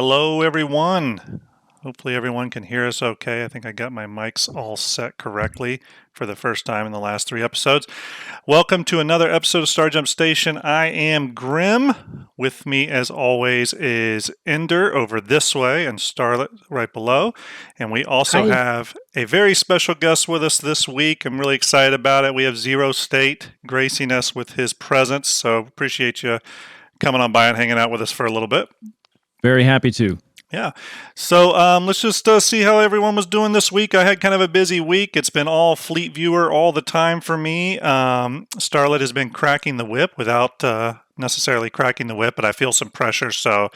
Hello, everyone. Hopefully everyone can hear us okay. I think I got my mics all set correctly for the first time in the last 3 episodes. Welcome to another episode of Starjump Station. I am Grim. With me, as always, is Ender over this way and Starlet right below. And we also Hi. have a very special guest with us this week. I'm really excited about it. We have XeroState gracing us with his presence. So appreciate you coming on by and hanging out with us for a little bit. Very happy to. Yeah. So let's just see how everyone was doing this week. I had kind of a busy week. It's been all Fleet Viewer all the time for me. Starlet has been cracking the whip without necessarily cracking the whip, but I feel some pressure. So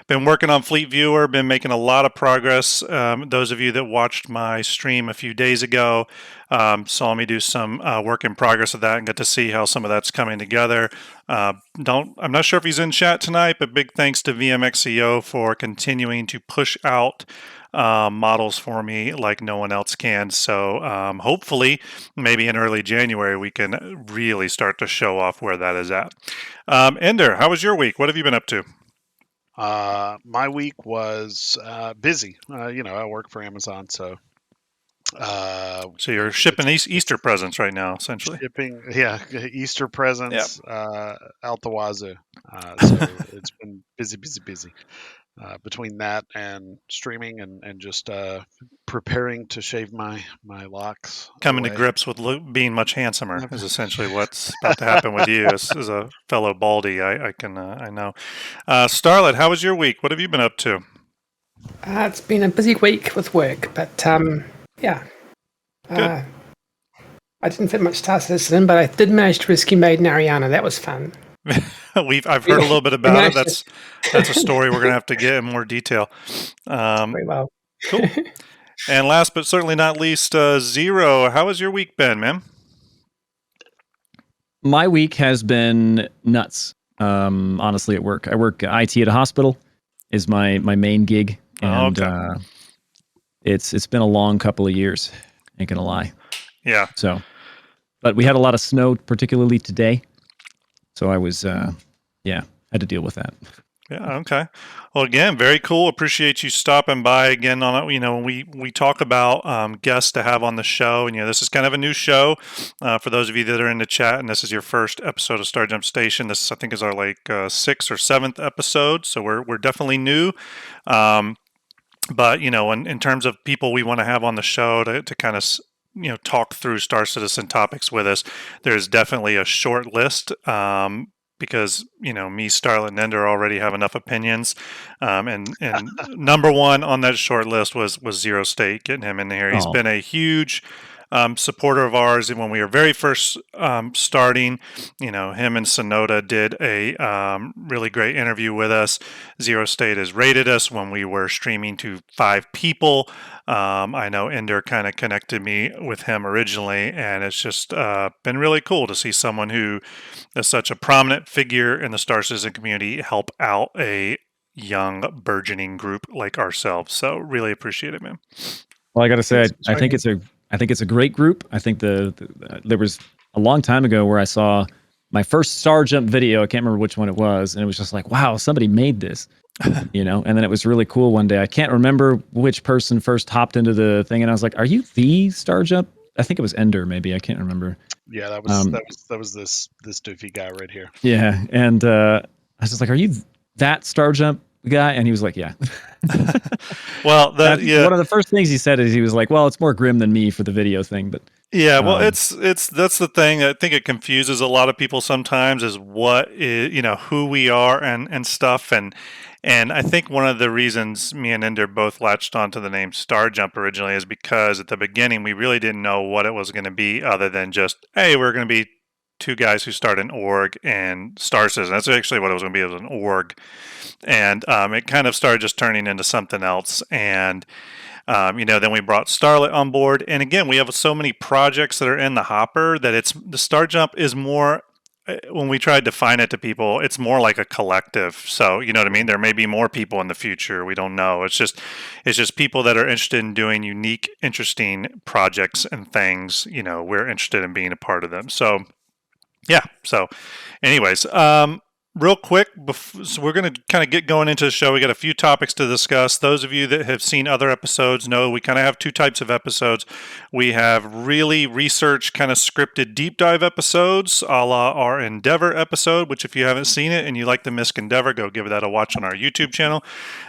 been working on Fleet Viewer, been making a lot of progress. Those of you that watched my stream a few days ago saw me do some work in progress of that and get to see how some of that's coming together. I'm not sure if he's in chat tonight, but big thanks to VMXEO for continuing to push out models for me like no one else can. So hopefully, maybe in early January, we can really start to show off where that is at. Ender, how was your week? What have you been up to? My week was busy. I work for Amazon, so you're shipping Easter presents right now, essentially. Shipping, yeah, Easter presents out the wazoo. So it's been busy. Between that and streaming and just preparing to shave my locks. Coming away. to grips with being much handsomer is essentially what's about to happen with you as a fellow baldy. I know. Starlet, how was your week? What have you been up to? It's been a busy week with work, but yeah. Good. I didn't fit much task in, but I did manage to rescue Maiden Ariana. That was fun. I've heard a little bit about it. That's a story we're going to have to get in more detail. Very well. Cool. And last but certainly not least, Zero, how has your week been, man? My week has been nuts. Honestly, at work, I work IT at a hospital. Is my main gig, and it's been a long couple of years. Ain't gonna lie. Yeah. So, but we had a lot of snow, particularly today. So I was, had to deal with that. Yeah. Okay. Well, again, very cool. Appreciate you stopping by again on it. When we talk about guests to have on the show, and this is kind of a new show for those of you that are in the chat, and this is your first episode of Starjump Station. This I think is our 6th or 7th episode, so we're definitely new. But in terms of people we want to have on the show to kind of talk through Star Citizen topics with us, there's definitely a short list. Because me, Starlet, and Ender already have enough opinions, and number one on that short list was XeroState. Getting him in here, he's been a huge supporter of ours. And when we were very first starting, him and Sonoda did a really great interview with us. XeroState has rated us when we were streaming to 5 people. I know Ender kind of connected me with him originally, and it's just been really cool to see someone who is such a prominent figure in the Star Citizen community help out a young burgeoning group like ourselves. So really appreciate it, man. Well, I got to say, I think it's a great group. I think there was a long time ago where I saw my first Starjump video. I can't remember which one it was, and it was just like, wow, somebody made this. And then it was really cool one day. I can't remember which person first hopped into the thing, and I was like, "Are you the Starjump?" I think it was Ender, maybe. I can't remember. Yeah, that was this doofy guy right here. Yeah, and I was just like, "Are you that Starjump guy?" And he was like, "Yeah." Well, one of the first things he said is he was like, "Well, it's more Grim than me for the video thing," but. Yeah, well, that's the thing. I think it confuses a lot of people sometimes is what is, who we are and stuff. And I think one of the reasons me and Ender both latched onto the name Starjump originally is because at the beginning we really didn't know what it was going to be other than just, hey, we're going to be 2 guys who start an org and Star Citizen. That's actually what it was going to be. It was an org. And it kind of started just turning into something else. And then we brought Starlet on board. And again, we have so many projects that are in the hopper that the Starjump is more, when we try to define it to people, it's more like a collective. So, you know what I mean? There may be more people in the future. We don't know. It's just people that are interested in doing unique, interesting projects and things. We're interested in being a part of them. So, yeah. So anyways, real quick, so we're going to kind of get going into the show. We got a few topics to discuss. Those of you that have seen other episodes know we kind of have two types of episodes. We have really research kind of scripted deep dive episodes, a la our Endeavor episode, which if you haven't seen it and you like the Misc Endeavor, go give that a watch on our YouTube channel.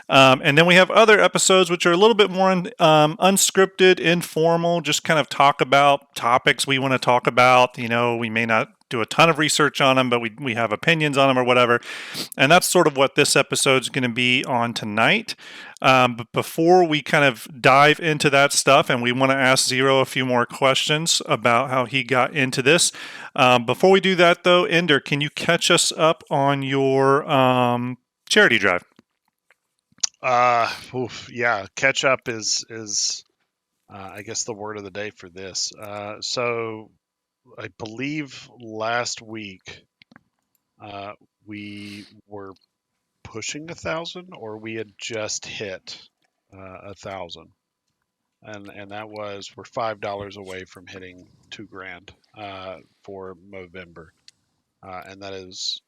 And then we have other episodes which are a little bit more unscripted, informal, just kind of talk about topics we want to talk about. We may not do a ton of research on them, but we have opinions on them or whatever. And that's sort of what this episode is going to be on tonight. But before we kind of dive into that stuff, and we want to ask Zero a few more questions about how he got into this. Before we do that, though, Ender, can you catch us up on your charity drive? Yeah, catch up is I guess the word of the day for this. So I believe last week we were pushing 1,000, or we had just hit 1,000, and that was, we're $5 away from hitting $2,000 for Movember, and that is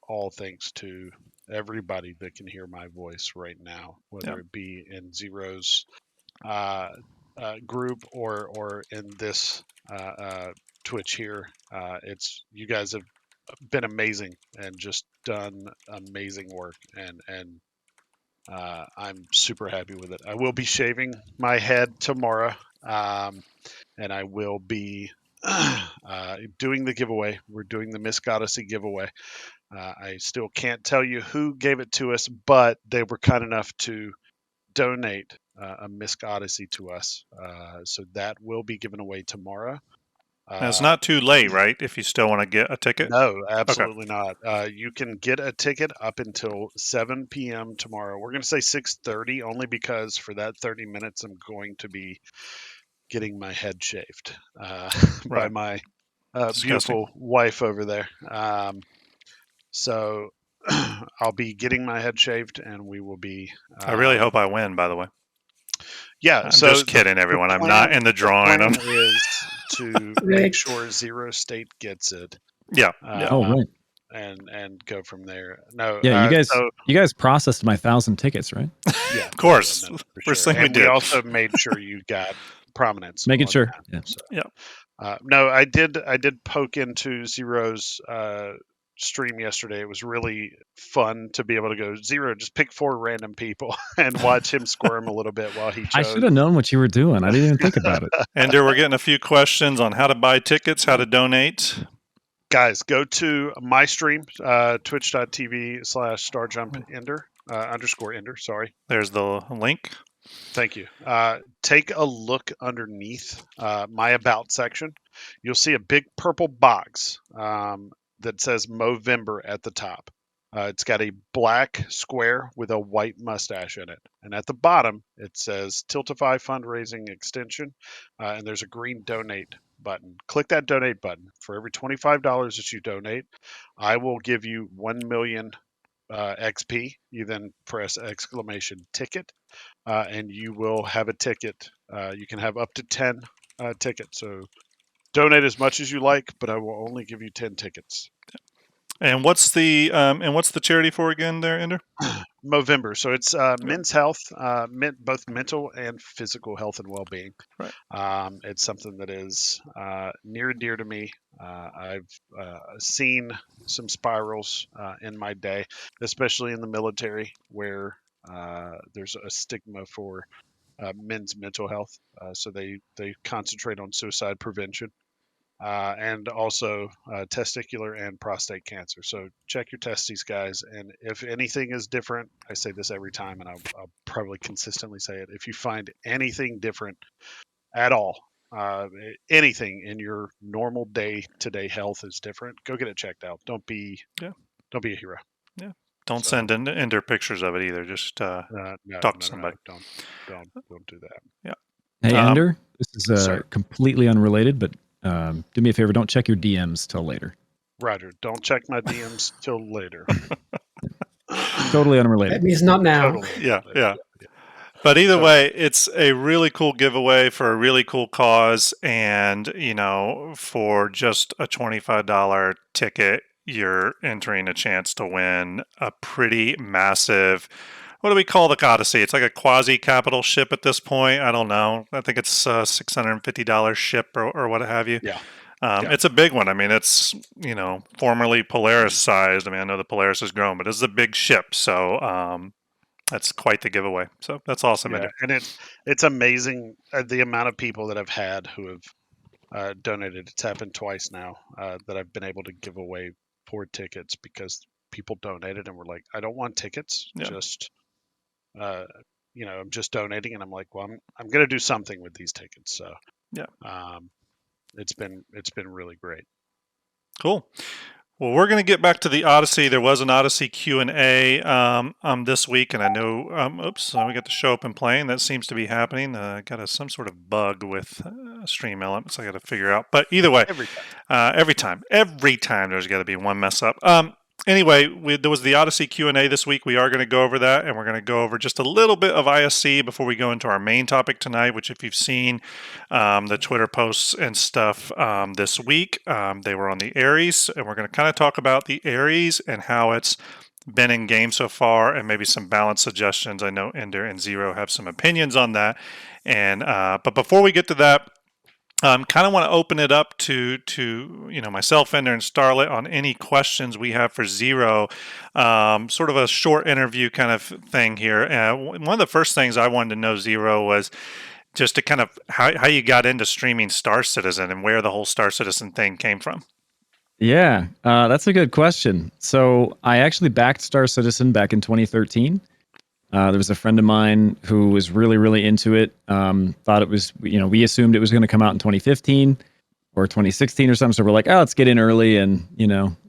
all thanks to everybody that can hear my voice right now, whether it be in Zero's group or in this Twitch here. It's, you guys have been amazing and just done amazing work, and I'm super happy with it. I will be shaving my head tomorrow, and I will be doing the giveaway. We're doing the Misc Odyssey giveaway. I still can't tell you who gave it to us, but they were kind enough to donate a Misc Odyssey to us. So that will be given away tomorrow. Now, it's not too late, right? If you still want to get a ticket? No, absolutely not. You can get a ticket up until 7 p.m. tomorrow. We're going to say 6:30 only because for that 30 minutes I'm going to be getting my head shaved by my beautiful wife over there. So I'll be getting my head shaved, and we will be... I really hope I win, by the way. Yeah, I'm just kidding, everyone. I'm not in the drawing. The plan is to make sure XeroState gets it. Yeah. Right. And go from there. No. Yeah, you guys processed my 1,000 tickets, right? Yeah, of course. Yeah, no, First sure. thing we did. We also made sure you got prominence. Making sure. Yeah. So, no, I did poke into Zero's stream yesterday. It was really fun to be able to go, Zero, just pick 4 random people and watch him squirm a little bit while he chose. I should have known what you were doing. I didn't even think about it. Ender, we're getting a few questions on how to buy tickets, how to donate. Guys, go to my stream, twitch.tv/Starjump _Ender. Sorry. There's the link. Thank you. Take a look underneath my About section. You'll see a big purple box that says Movember at the top. It's got a black square with a white mustache in it. And at the bottom, it says Tiltify Fundraising Extension. And there's a green donate button. Click that donate button. For every $25 that you donate, I will give you 1 million XP. You then press !ticket, and you will have a ticket. You can have up to 10 tickets. So donate as much as you like, but I will only give you 10 tickets. And what's the charity for again there, Ender? Movember. So it's men's health, both mental and physical health and well-being. Right. It's something that is near and dear to me. I've seen some spirals in my day, especially in the military, where there's a stigma for men's mental health. So they concentrate on suicide prevention. And also testicular and prostate cancer. So check your testes, guys. And if anything is different, I say this every time, and I'll probably consistently say it. If you find anything different at all, anything in your normal day-to-day health is different, go get it checked out. Don't be a hero. Yeah. Don't send Ender pictures of it either. Just talk to somebody. No, don't do that. Yeah. Hey, Ender, this is completely unrelated, but do me a favor, don't check your DMs till later. Roger. Don't check my DMs till later. Totally unrelated. That means not now. Totally. Yeah. But either way, it's a really cool giveaway for a really cool cause. And, for just a $25 ticket, you're entering a chance to win a pretty massive, what do we call the Odyssey? It's like a quasi-capital ship at this point. I don't know. I think it's a $650 ship or what have you. Yeah. It's a big one. I mean, it's, formerly Polaris sized. I mean, I know the Polaris has grown, but it's a big ship. So that's quite the giveaway. So that's awesome. Yeah, and it's amazing the amount of people that I've had who have donated. It's happened twice now that I've been able to give away 4 tickets because people donated and were like, I don't want tickets, just I'm just donating, and I'm like, well, I'm going to do something with these tickets. So it's been really great. Cool. Well, we're going to get back to the Odyssey. There was an Odyssey Q&A this week, and I know, we got the show up and playing. That seems to be happening. Got some sort of bug with stream elements I got to figure out. But either way, every time there's got to be one mess up. Anyway, there was the Odyssey Q&A this week. We are going to go over that, and we're going to go over just a little bit of ISC before we go into our main topic tonight, which if you've seen the Twitter posts and stuff this week, they were on the Aries, and we're going to kind of talk about the Aries and how it's been in game so far and maybe some balance suggestions. I know Ender and Zero have some opinions on that. And but before we get to that, kind of want to open it up to myself, Ender, and Starlet on any questions we have for Zero. Sort of a short interview kind of thing here. One of the first things I wanted to know, Zero, was just to kind of how you got into streaming Star Citizen and where the whole Star Citizen thing came from. Yeah, that's a good question. So I actually backed Star Citizen back in 2013. There was a friend of mine who was really, really into it. Thought it was, we assumed it was going to come out in 2015 or 2016 or something. So we're like, let's get in early and,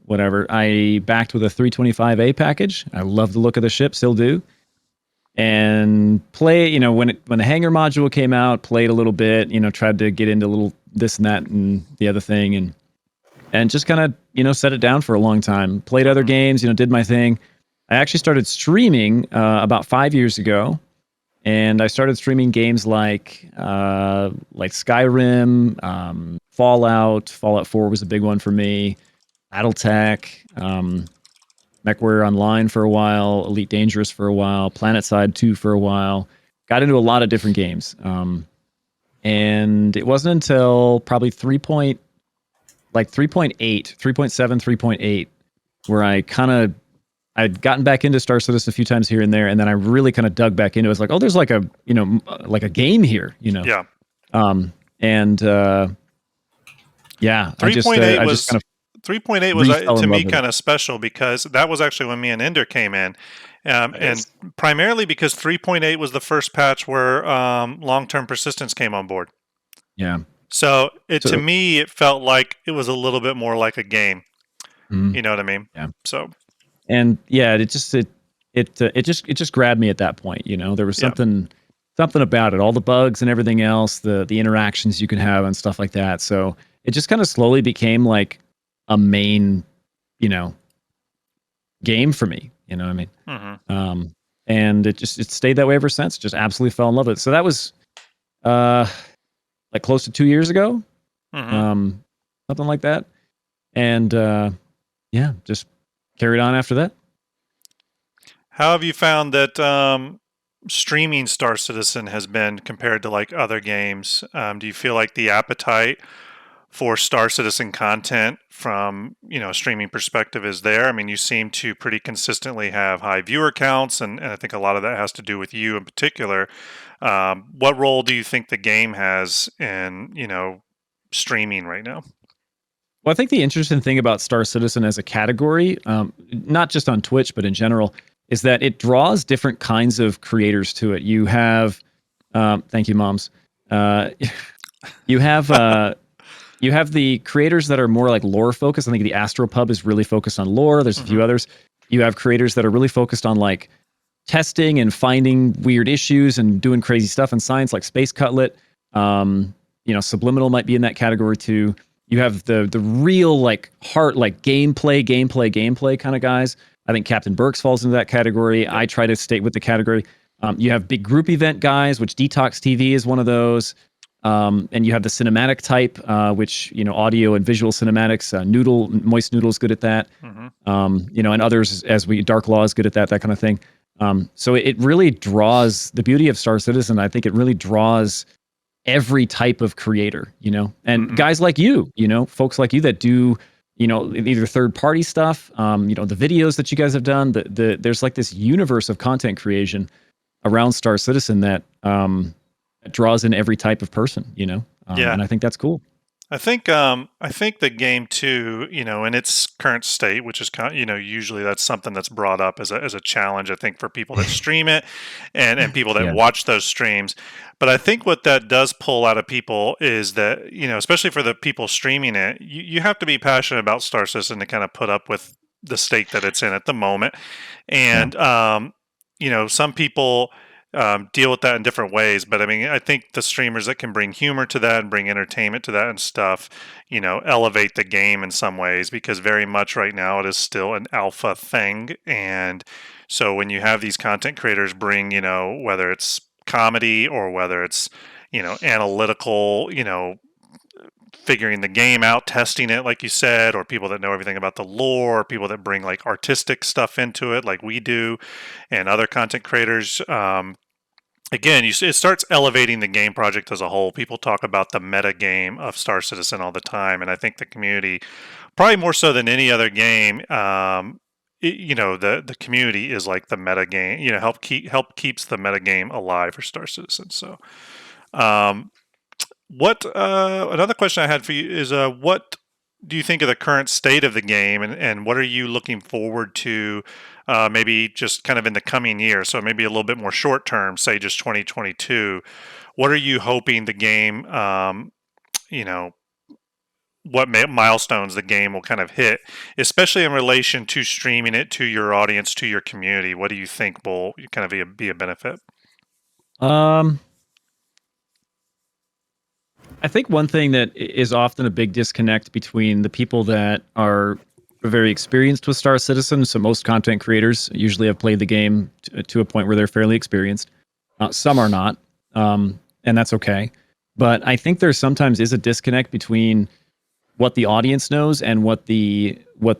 whatever. I backed with a 325A package. I love the look of the ship, still do. And play, when the hangar module came out, played a little bit, tried to get into a little this and that and the other thing. And just kind of, set it down for a long time. Played other games, did my thing. I actually started streaming about 5 years ago, and I started streaming games like Skyrim, Fallout 4 was a big one for me, BattleTech, MechWarrior Online for a while, Elite Dangerous for a while, PlanetSide 2 for a while. Got into a lot of different games, and it wasn't until probably 3.8, 3.8, where I'd gotten back into Star Citizen a few times here and there, and then I really kind of dug back into it. It's like, there's like a, like a game here, Yeah. And 3.8 was 3.8 was to me kind it. of special because that was actually when me and Ender came in, and primarily because 3.8 was the first patch where long-term persistence came on board. Yeah. So to me, it felt like it was a little bit more like a game. You know what I mean? Yeah. So. And yeah, it just grabbed me at that point. There was something about it, all the bugs and everything else, the interactions you can have and stuff like that. So it just kind of slowly became like a main, game for me. You know what I mean? Mm-hmm. And it stayed that way ever since. Just absolutely fell in love with it. So that was like close to 2 years ago, something like that. And just carried on after that. How have you found that streaming Star Citizen has been compared to like other games? Do you feel like the appetite for Star Citizen content from a streaming perspective is there? I mean, you seem to pretty consistently have high viewer counts, and I think a lot of that has to do with you in particular. What role do you think the game has in streaming right now? Well, I think the interesting thing about Star Citizen as a category, not just on Twitch, but in general, is that it draws different kinds of creators to it. You have, thank you, moms. You have the creators that are more like lore focused. I think the Astropub is really focused on lore. There's a few others. You have creators that are really focused on like testing and finding weird issues and doing crazy stuff in science, like Space Cutlet. Subliminal might be in that category too. You have the real like heart, like gameplay kind of guys. I think Captain Burks falls into that category. I try to stay with the category. You have big group event guys, which Detox TV is one of those. And you have the cinematic type, which, audio and visual cinematics. Moist Noodle's good at that. And others, Dark Law is good at that kind of thing. So it really draws, the beauty of Star Citizen, I think it really draws every type of creator, and guys like you, folks like you that do, either third party stuff, the videos that you guys have done, there's like this universe of content creation around Star Citizen that draws in every type of person, and I think that's cool. I think the game too, in its current state, which is usually that's something that's brought up as a challenge, I think, for people that stream it and people that watch those streams. But I think what that does pull out of people is that, especially for the people streaming it, you have to be passionate about Star Citizen to kind of put up with the state that it's in at the moment. And some people deal with that in different ways. But I mean, I think the streamers that can bring humor to that and bring entertainment to that and stuff, elevate the game in some ways, because very much right now it is still an alpha thing. And so when you have these content creators bring, whether it's comedy or whether it's, analytical, figuring the game out, testing it, like you said, or people that know everything about the lore, people that bring like artistic stuff into it, like we do, and other content creators. Again, it starts elevating the game project as a whole. People talk about the meta game of Star Citizen all the time, and I think the community, probably more so than any other game, the community is like the meta game. Help keeps the meta game alive for Star Citizen. So, what another question I had for you is what do you think of the current state of the game, and what are you looking forward to maybe just kind of in the coming year? So maybe a little bit more short term, say just 2022. What are you hoping the game, what milestones the game will kind of hit, especially in relation to streaming it to your audience, to your community? What do you think will kind of be a benefit? I think one thing that is often a big disconnect between the people that are very experienced with Star Citizen, so most content creators usually have played the game to a point where they're fairly experienced. Some are not, and that's okay. But I think there sometimes is a disconnect between what the audience knows and what the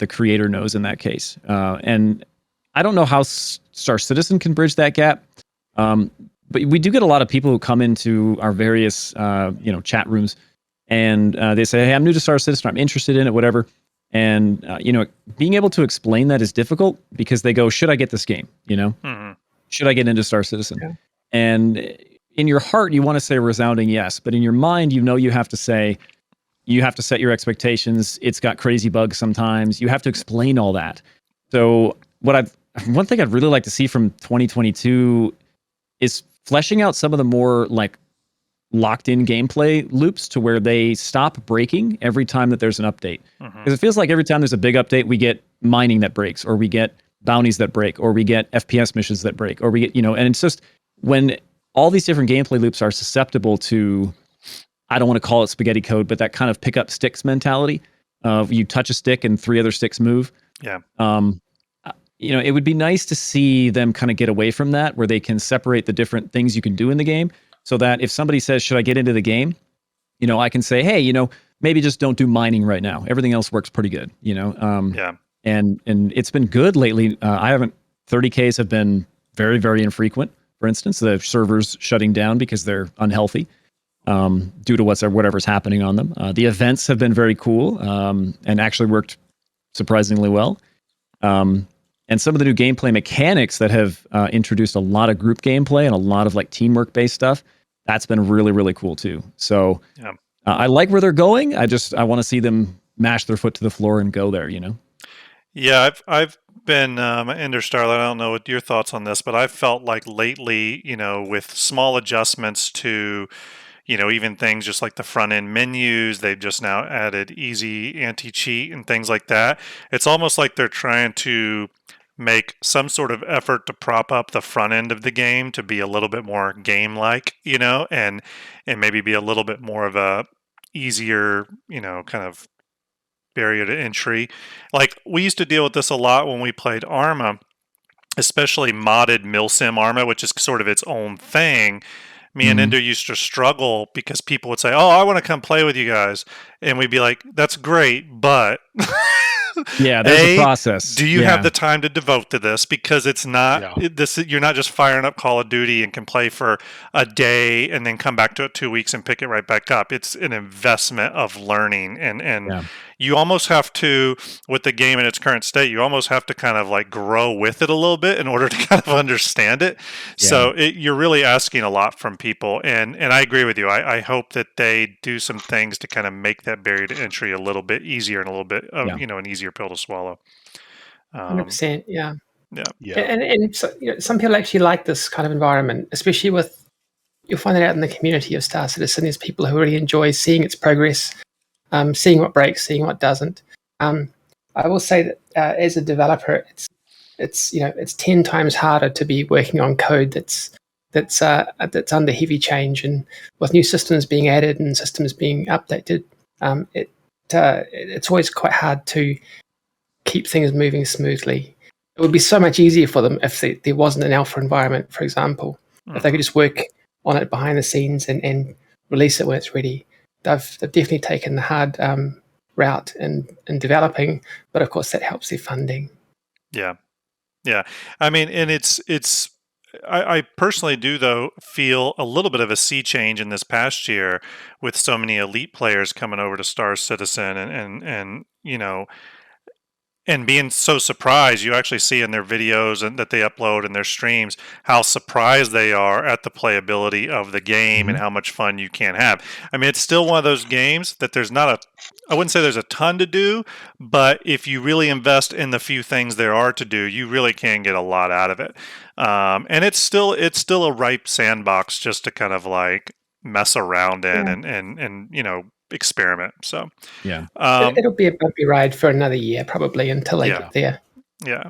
creator knows in that case. And I don't know how Star Citizen can bridge that gap. But we do get a lot of people who come into our various, chat rooms, and they say, "Hey, I'm new to Star Citizen. I'm interested in it, whatever." And being able to explain that is difficult because they go, "Should I get this game? Should I get into Star Citizen?" Yeah. And in your heart, you want to say a resounding yes, but in your mind, you have to say, you have to set your expectations. It's got crazy bugs sometimes. You have to explain all that. So one thing I'd really like to see from 2022 is fleshing out some of the more like locked in gameplay loops to where they stop breaking every time that there's an update. Because it feels like every time there's a big update, we get mining that breaks, or we get bounties that break, or we get FPS missions that break, or we get, and it's just when all these different gameplay loops are susceptible to, I don't want to call it spaghetti code, but that kind of pick up sticks mentality of you touch a stick and 3 other sticks move. Yeah. It would be nice to see them kind of get away from that, where they can separate the different things you can do in the game, so that if somebody says, "Should I get into the game?" I can say, "Hey, maybe just don't do mining right now. Everything else works pretty good." Yeah. And it's been good lately. 30Ks have been very, very infrequent. For instance, the servers shutting down because they're unhealthy due to whatever's happening on them. The events have been very cool and actually worked surprisingly well. And some of the new gameplay mechanics that have introduced a lot of group gameplay and a lot of like teamwork based stuff, that's been really, really cool too. So I like where they're going. I want to see them mash their foot to the floor and go there, Yeah, I've been Ender Starlight. I don't know what your thoughts on this, but I've felt like lately, with small adjustments to, even things just like the front end menus, they've just now added easy anti-cheat and things like that. It's almost like they're trying to make some sort of effort to prop up the front end of the game to be a little bit more game-like, and maybe be a little bit more of a easier, kind of barrier to entry. Like we used to deal with this a lot when we played Arma, especially modded milsim Arma, which is sort of its own thing. me and Ender used to struggle because people would say, "Oh, I want to come play with you guys," and we'd be like, "That's great, but." Yeah, there's a process. Do you have the time to devote to this? Because it's not this. You're not just firing up Call of Duty and can play for a day and then come back to it 2 weeks and pick it right back up. It's an investment of learning, and you almost have to, with the game in its current state, you almost have to kind of like grow with it a little bit in order to kind of understand it. Yeah. So you're really asking a lot from people, and I agree with you. I hope that they do some things to kind of make that barrier to entry a little bit easier and a little bit, an easier pill to swallow. 100%, yeah. Yeah. And so, some people actually like this kind of environment, especially you'll find it out in the community of Star Citizen. There's people who really enjoy seeing its progress, seeing what breaks, seeing what doesn't. I will say that as a developer, it's 10 times harder to be working on code that's under heavy change, and with new systems being added and systems being updated, it's always quite hard to keep things moving smoothly. It would be so much easier for them if there wasn't an alpha environment, for example. If they could just work on it behind the scenes and release it when it's ready. They've definitely taken the hard route in developing, but of course that helps their funding. Yeah. I mean, and I personally do, though, feel a little bit of a sea change in this past year with so many elite players coming over to Star Citizen and and being so surprised. You actually see in their videos and that they upload in their streams how surprised they are at the playability of the game and how much fun you can have. I mean, it's still one of those games that I wouldn't say there's a ton to do, but if you really invest in the few things there are to do, you really can get a lot out of it. And it's still a ripe sandbox just to kind of like mess around in and experiment. So it'll be a bumpy ride for another year probably until they get their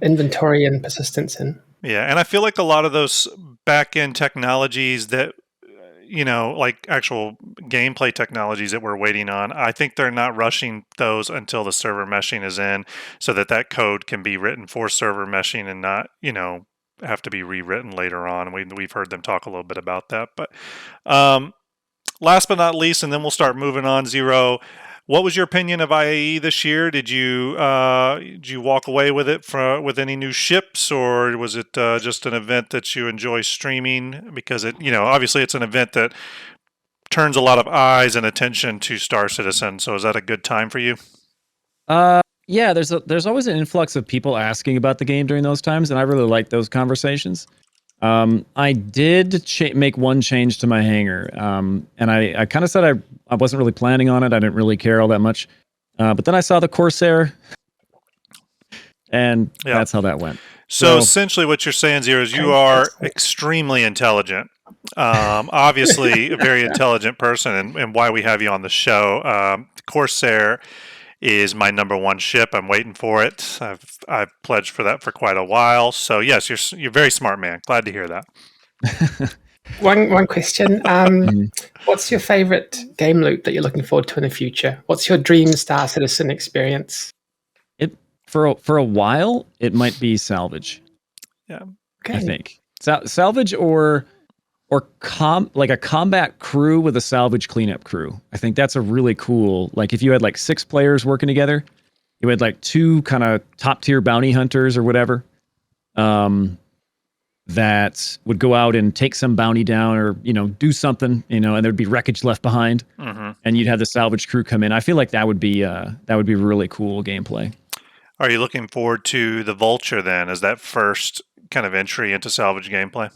inventory and persistence in. And I feel like a lot of those back-end technologies that like actual gameplay technologies that we're waiting on, I think they're not rushing those until the server meshing is in, so that code can be written for server meshing and not have to be rewritten later on. We've heard them talk a little bit about that, but last but not least, and then we'll start moving on, Zero, what was your opinion of IAE this year? Did you walk away with it with any new ships, or was it just an event that you enjoy streaming? Because obviously it's an event that turns a lot of eyes and attention to Star Citizen. So is that a good time for you? Yeah, there's always an influx of people asking about the game during those times, and I really like those conversations. I did make one change to my hangar, and I kind of said I wasn't really planning on it. I didn't really care all that much, but then I saw the Corsair, and that's how that went. So essentially what you're saying, Zero, is you are extremely intelligent, obviously a very intelligent person, and why we have you on the show. Corsair is my number one ship. I'm waiting for it. I've pledged for that for quite a while. So yes, you're a very smart man. Glad to hear that. One question. What's your favorite game loop that you're looking forward to in the future? What's your dream Star Citizen experience? For a while, it might be salvage. Yeah. Okay. I think salvage or like a combat crew with a salvage cleanup crew. I think that's a really cool, like if you had like 6 players working together, you had like 2 kind of top tier bounty hunters or whatever, that would go out and take some bounty down or, do something, and there'd be wreckage left behind, and you'd have the salvage crew come in. I feel like that would be really cool gameplay. Are you looking forward to the Vulture then? Is that first kind of entry into salvage gameplay?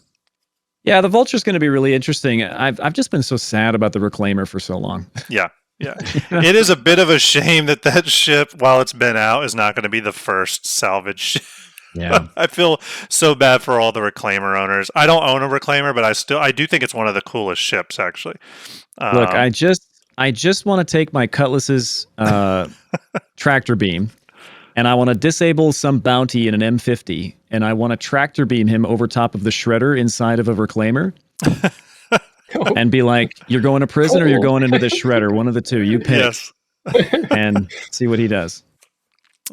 Yeah, the Vulture's going to be really interesting. I've just been so sad about the Reclaimer for so long. Yeah. It is a bit of a shame that ship, while it's been out, is not going to be the first salvage ship. Yeah. I feel so bad for all the Reclaimer owners. I don't own a Reclaimer, but I do think it's one of the coolest ships, actually. Look, I just want to take my Cutlass's tractor beam, and I want to disable some bounty in an M50, and I want to tractor beam him over top of the shredder inside of a Reclaimer, and be like, "You're going to prison or you're going into the shredder. One of the two. You pick." Yes. And see what he does.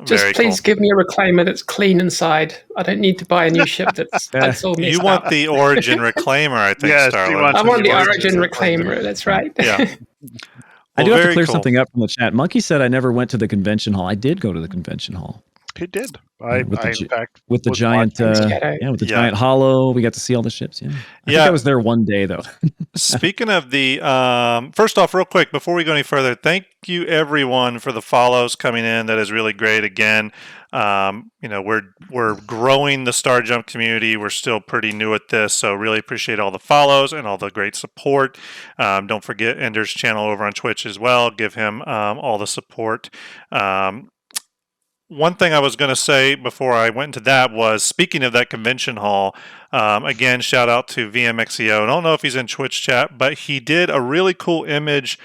Just Very please cool. give me a reclaimer that's clean inside. I don't need to buy a new ship that's all messed You want up. the Origin reclaimer, I think, Yes, he Starlin. wants I want the Origin Origin reclaimer. That's right. Yeah. I Well, do have to very clear cool. something up from the chat. Monkey said I never went to the convention hall. I did go to the convention hall. He did. With I in fact, with the was giant, watching. with the Yeah. giant hollow. We got to see all the ships. Yeah, I think I was there one day though. Speaking of the, first off, real quick, before we go any further, thank you everyone for the follows coming in. That is really great. Again, we're growing the Starjump community. We're still pretty new at this, so really appreciate all the follows and all the great support. Don't forget Ender's channel over on Twitch as well. Give him all the support. One thing I was going to say before I went into that was, speaking of that convention hall, again, shout out to VMXEO. I don't know if he's in Twitch chat, but he did a really cool image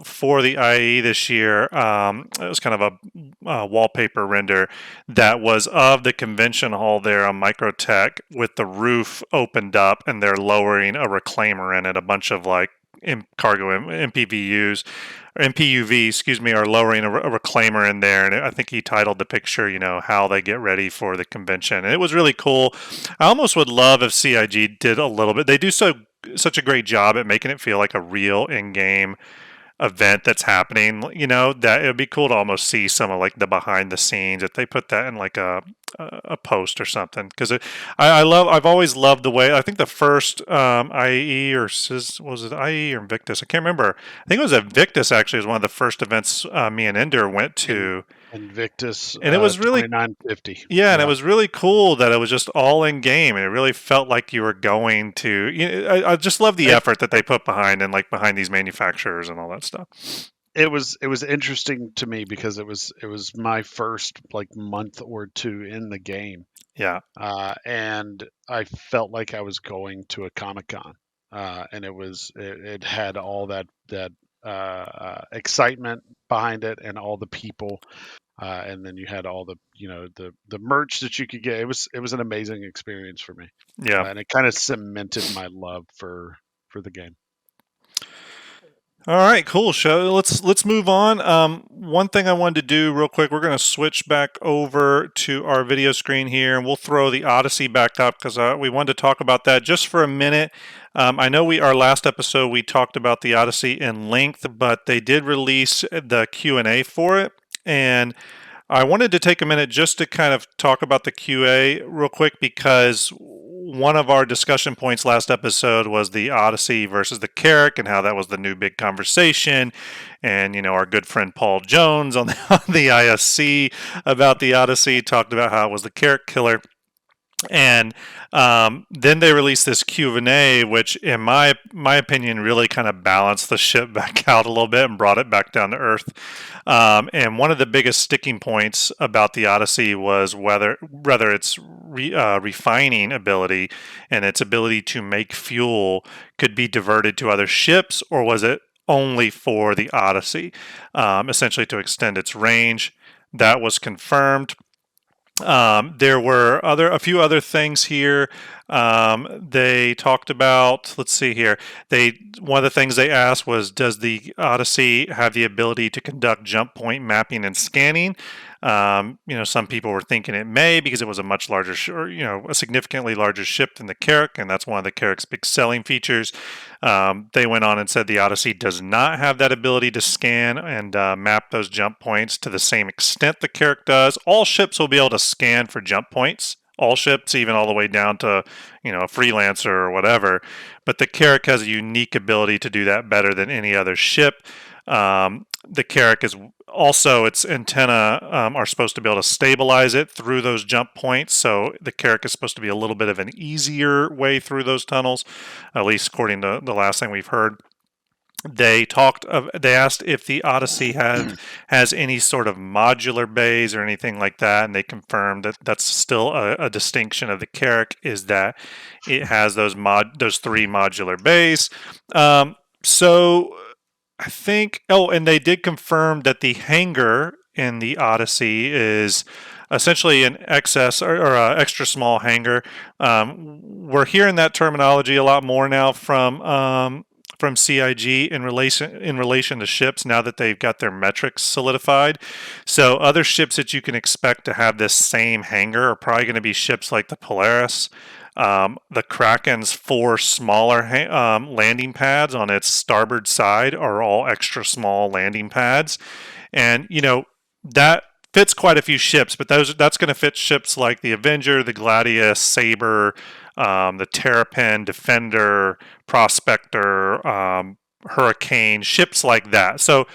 for the IE this year. It was kind of a wallpaper render that was of the convention hall there on Microtech with the roof opened up and they're lowering a reclaimer in it, a bunch of like cargo MPVUs. MPUV, excuse me, are lowering a reclaimer in there, and I think he titled the picture, how they get ready for the convention, and it was really cool. I almost would love if CIG did a little bit. They do such a great job at making it feel like a real in-game event that's happening, that it would be cool to almost see some of like the behind the scenes if they put that in like a post or something, because I've always loved the way, I think the first IE was it IE or Invictus, I can't remember. I think it was Invictus actually, was one of the first events me and Ender went to. Invictus, and it was really 2950. Yeah, and it was really cool that it was just all in game, and it really felt like you were going to. I just love the effort that they put behind behind these manufacturers and all that stuff. It was interesting to me because it was my first month or two in the game. Yeah. And I felt like I was going to a Comic-Con, and it had all that excitement behind it and all the people. And then you had all the the merch that you could get. It was an amazing experience for me. Yeah, and it kind of cemented my love for the game. All right, cool. Let's move on. One thing I wanted to do real quick, we're going to switch back over to our video screen here, and we'll throw the Odyssey back up because we wanted to talk about that just for a minute. I know our last episode we talked about the Odyssey in length, but they did release the Q&A for it, and I wanted to take a minute just to kind of talk about the QA real quick, because one of our discussion points last episode was the Odyssey versus the Carrack and how that was the new big conversation. And, our good friend Paul Jones on the ISC about the Odyssey talked about how it was the Carrack killer. And then they released this Q&A, which, in my opinion, really kind of balanced the ship back out a little bit and brought it back down to earth. And one of the biggest sticking points about the Odyssey was whether its refining ability and its ability to make fuel could be diverted to other ships, or was it only for the Odyssey, essentially to extend its range. That was confirmed. There were a few other things here. They talked about, let's see here. One of the things they asked was, does the Odyssey have the ability to conduct jump point mapping and scanning? Some people were thinking it may, because it was a much larger, a significantly larger ship than the Carrack, and that's one of the Carrack's big selling features. They went on and said the Odyssey does not have that ability to scan and map those jump points to the same extent the Carrack does. All ships will be able to scan for jump points. All ships, even all the way down to, a freelancer or whatever. But the Carrack has a unique ability to do that better than any other ship. The Carrack is also, its antenna are supposed to be able to stabilize it through those jump points. So the Carrack is supposed to be a little bit of an easier way through those tunnels, at least according to the last thing we've heard. They asked if the Odyssey has any sort of modular bays or anything like that, and they confirmed that that's still a distinction of the Carrack, is that it has those 3 modular bays. So I think, and they did confirm that the hangar in the Odyssey is essentially an excess or extra small hangar. We're hearing that terminology a lot more now from from CIG in relation to ships now that they've got their metrics solidified. So other ships that you can expect to have this same hangar are probably going to be ships like the Polaris. The Kraken's 4 smaller landing pads on its starboard side are all extra small landing pads. And, that fits quite a few ships, but that's going to fit ships like the Avenger, the Gladius, Saber, the Terrapin, Defender, Prospector, Hurricane, ships like that. So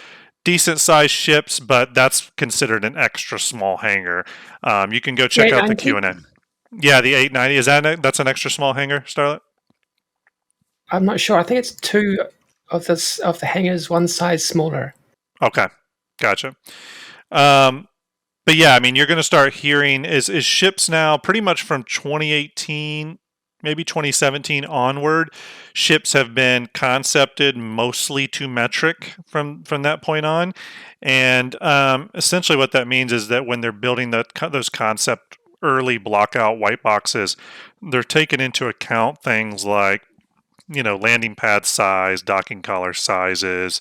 decent sized ships, but that's considered an extra small hangar. You can go check out the Q&A. Yeah, the 890, that's an extra small hangar, Starlet? I'm not sure. I think it's 2 of the hangars, one size smaller. Okay, gotcha. But yeah, I mean, you're going to start hearing is ships now pretty much from 2018, maybe 2017 onward. Ships have been concepted mostly to metric from that point on, and essentially what that means is that when they're building those concept early block out white boxes, they're taking into account things like landing pad size, docking collar sizes.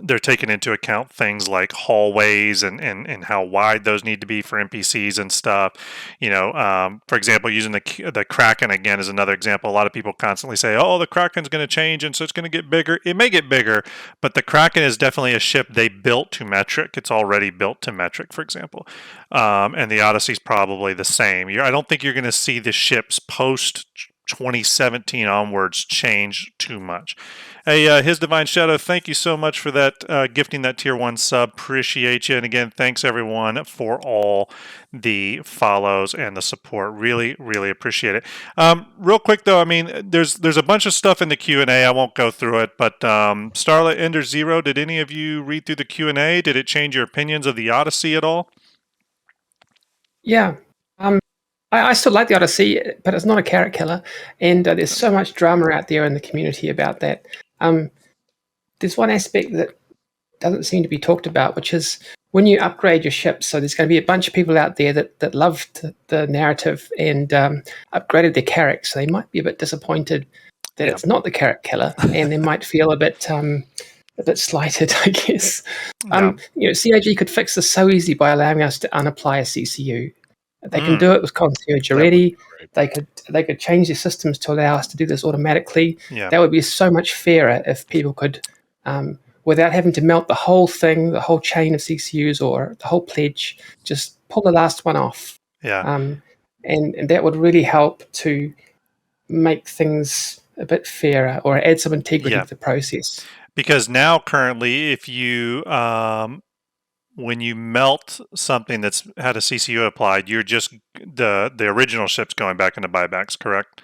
They're taking into account things like hallways and how wide those need to be for NPCs and stuff. For example, using the Kraken again is another example. A lot of people constantly say, "Oh, the Kraken's going to change, and so it's going to get bigger." It may get bigger, but the Kraken is definitely a ship they built to metric. It's already built to metric, for example, and the Odyssey's probably the same. I don't think you're going to see the ships post 2017 onwards change too much. Hey, His Divine Shadow, thank you so much for that, gifting that tier 1 sub. Appreciate you. And again, thanks everyone for all the follows and the support. Really, really appreciate it. Real quick though, I mean, there's a bunch of stuff in the Q&A. I won't go through it, but Starlet Ender Zero, did any of you read through the Q&A? Did it change your opinions of the Odyssey at all? Yeah. I still like the Odyssey, but it's not a carrot killer, and there's so much drama out there in the community about that. There's one aspect that doesn't seem to be talked about, which is when you upgrade your ship. So there's going to be a bunch of people out there that loved the narrative and upgraded their carrot, so they might be a bit disappointed that it's not the carrot killer, and they might feel a bit slighted, I guess. CIG could fix this so easy by allowing us to unapply a CCU. They can do it with concierge already. They could change their systems to allow us to do this automatically. Yeah. That would be so much fairer if people could, without having to melt the whole thing, the whole chain of CCUs or the whole pledge, just pull the last one off. Yeah. And that would really help to make things a bit fairer or add some integrity to the process. Because now currently, if you when you melt something that's had a CCU applied, you're just the original ship's going back into buybacks, correct?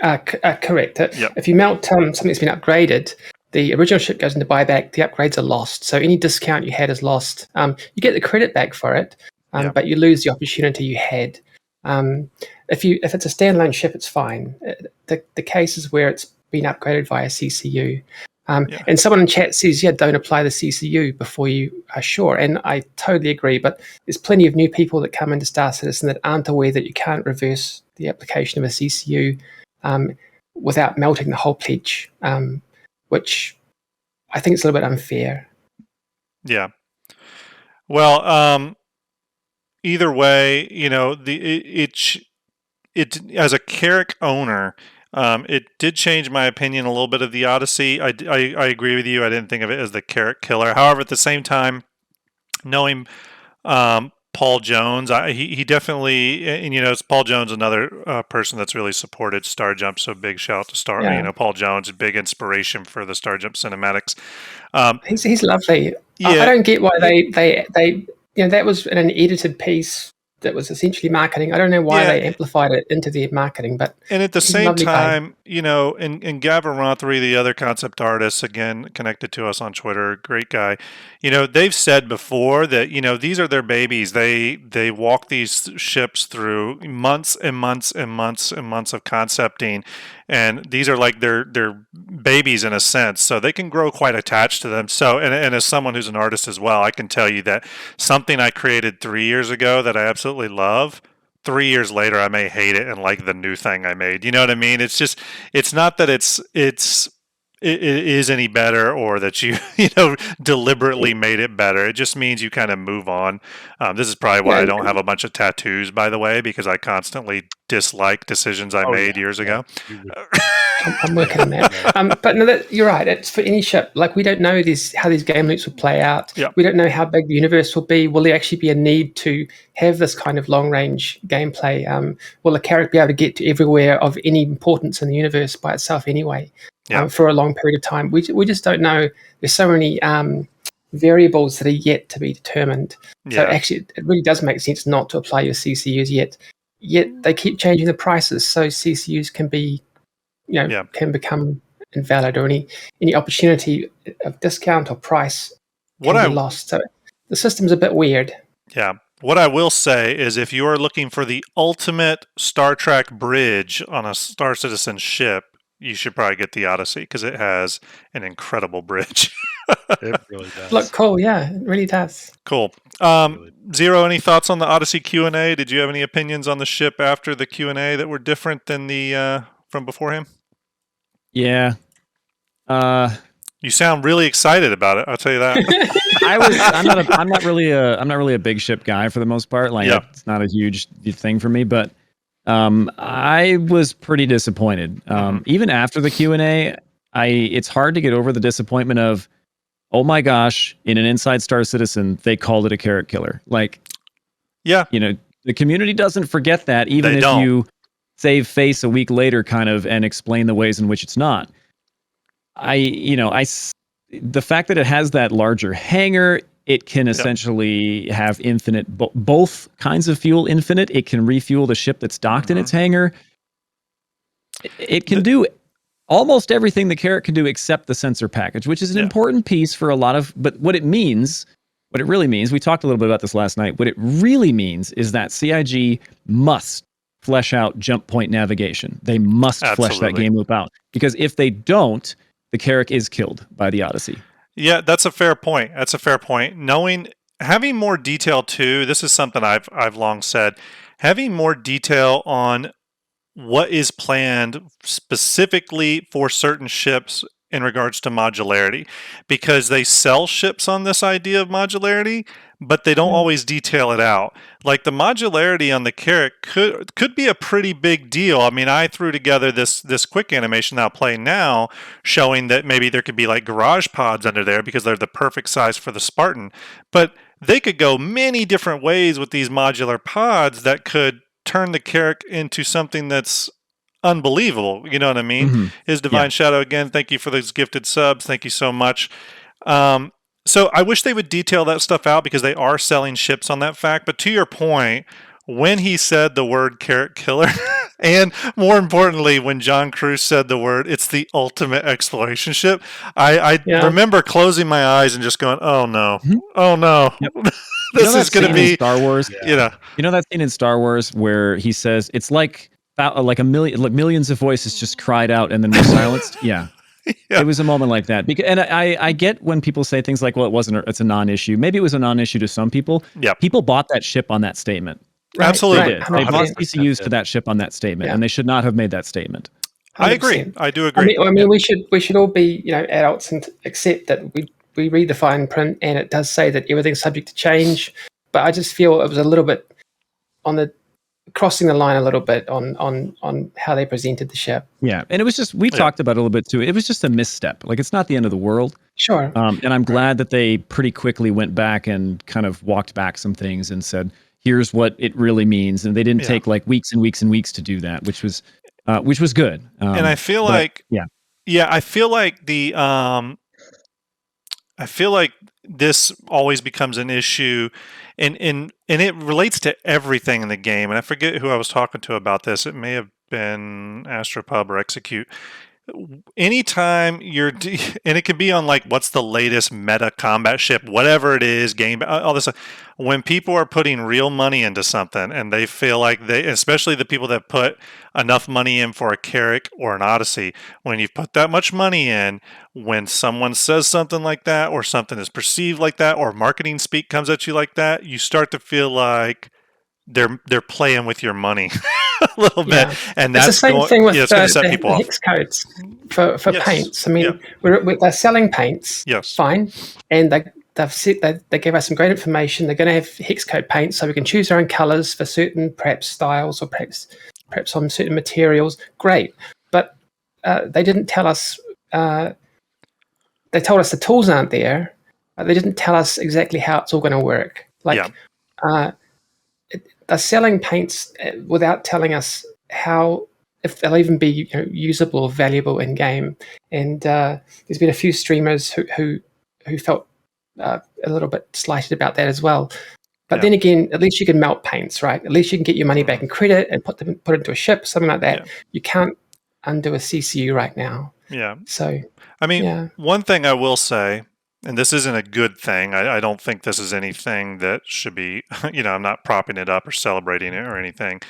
Correct. If you melt something that's been upgraded, the original ship goes into buyback. The upgrades are lost, so any discount you had is lost. You get the credit back for it, but you lose the opportunity you had. If it's a standalone ship, it's fine. The cases where it's been upgraded via CCU. And someone in chat says, don't apply the CCU before you are sure. And I totally agree, but there's plenty of new people that come into Star Citizen that aren't aware that you can't reverse the application of a CCU without melting the whole pledge, which I think is a little bit unfair. Yeah. Well, either way, it as a Carrack owner, it did change my opinion a little bit of the Odyssey. I agree with you. I didn't think of it as the carrot killer. However, at the same time, knowing Paul Jones, he definitely, and it's Paul Jones, another person that's really supported Starjump. So big shout out to Paul Jones, big inspiration for the Starjump cinematics. He's lovely. Yeah. I don't get why they that was in an edited piece that was essentially marketing. I don't know why they amplified it into their marketing, but and at the same time, and Gavin Rothery, the other concept artist, again connected to us on Twitter, great guy. They've said before that these are their babies. They walk these ships through months and months and months and months of concepting, and these are like their babies in a sense. So they can grow quite attached to them. So and as someone who's an artist as well, I can tell you that something I created 3 years ago that I absolutely love, 3 years later, I may hate it and like the new thing I made. You know what I mean? It's just, it's not that it is any better or that you deliberately made it better. It just means you kind of move on. This is probably why I don't have a bunch of tattoos, by the way, because I constantly dislike decisions I made years ago. I'm working on that. But no, you're right. It's for any ship. Like, we don't know how these game loops will play out. Yeah. We don't know how big the universe will be. Will there actually be a need to have this kind of long-range gameplay? Will the character be able to get to everywhere of any importance in the universe by itself anyway? For a long period of time? We just don't know. There's so many variables that are yet to be determined. So actually, it really does make sense not to apply your CCUs yet. Yet they keep changing the prices, so CCUs can be, can become invalid, or any opportunity of discount or price can be lost. So the system's a bit weird. Yeah. What I will say is, if you are looking for the ultimate Star Trek bridge on a Star Citizen ship, you should probably get the Odyssey, because it has an incredible bridge. It really does. Look cool, yeah, it really does. Cool. Zero, any thoughts on the Odyssey Q&A? Did you have any opinions on the ship after the Q&A that were different than the from beforehand? Yeah. You sound really excited about it, I'll tell you that. I'm not really a big ship guy for the most part. Like, it's not a huge thing for me, but I was pretty disappointed. Even after the Q&A, it's hard to get over the disappointment of, oh my gosh, in an Inside Star Citizen, they called it a carrot killer. Like, the community doesn't forget that, even if you save face a week later, kind of, and explain the ways in which it's not. The fact that it has that larger hangar, it can essentially have infinite, both kinds of fuel infinite. It can refuel the ship that's docked in its hangar. It can do almost everything the carrot can do except the sensor package, which is an important piece for a lot of, but what it really means, we talked a little bit about this last night, what it really means is that CIG must flesh out jump point navigation. They must flesh that game loop out, because if they don't, the Carrack is killed by the Odyssey. Yeah, that's a fair point. Having more detail too, this is something I've long said, having more detail on what is planned specifically for certain ships in regards to modularity, because they sell ships on this idea of modularity, but they don't always detail it out. Like, the modularity on the Carrack could be a pretty big deal. I mean, I threw together this quick animation that I'll play now, showing that maybe there could be like garage pods under there because they're the perfect size for the Spartan. But they could go many different ways with these modular pods that could turn the Carrack into something that's unbelievable. You know what I mean? His Divine Shadow, again, thank you for those gifted subs. Thank you so much. So I wish they would detail that stuff out, because they are selling ships on that fact. But to your point, when he said the word carrot killer, and more importantly, when John Cruise said the word, it's the ultimate exploration ship, I remember closing my eyes and just going, oh no, oh no. This is going to be Star Wars. You know that scene in Star Wars where he says it's like millions of voices just cried out and then were silenced? It was a moment like that. And I get when people say things like, well, it's a non-issue. Maybe it was a non-issue to some people. People bought that ship on that statement. Absolutely. They did. They bought CCUs to that ship on that statement, and they should not have made that statement. 100%. I agree. I do agree. I mean, we should all be adults and accept that we read the fine print, and it does say that everything's subject to change. But I just feel it was a little bit crossing the line a little bit on how they presented the ship. Yeah, and it was just, we talked about it a little bit too. It was just a misstep. Like, it's not the end of the world. Sure. And I'm glad that they pretty quickly went back and kind of walked back some things and said, here's what it really means. And they didn't take like weeks and weeks and weeks to do that, which was good. And I feel I feel like this always becomes an issue, and it relates to everything in the game. And I forget who I was talking to about this. It may have been Astropub or Execute. Anytime and it could be on like, what's the latest meta combat ship, whatever it is, game, all this stuff. When people are putting real money into something, and they feel like especially the people that put enough money in for a Carrack or an Odyssey, when you put that much money in, when someone says something like that, or something is perceived like that, or marketing speak comes at you like that, you start to feel like they're playing with your money a little bit, and it's that's the same thing with it's going to set people the off. hex codes for Yes. paints. I mean, they're selling paints, Yes. fine, and they've said they gave us some great information. They're going to have hex code paints, so we can choose our own colors for certain perhaps styles or perhaps on certain materials. Great, but they didn't tell us. They told us the tools aren't there. They didn't tell us exactly how it's all going to work. They're selling paints without telling us how, if they'll even be usable or valuable in game. And there's been a few streamers who felt a little bit slighted about that as well. But then again, at least you can melt paints, right? At least you can get your money back in credit and put it into a ship, something like that. You can't undo a CCU right now. Yeah. So, I mean, one thing I will say, and this isn't a good thing. I don't think this is anything that should be, I'm not propping it up or celebrating it or anything.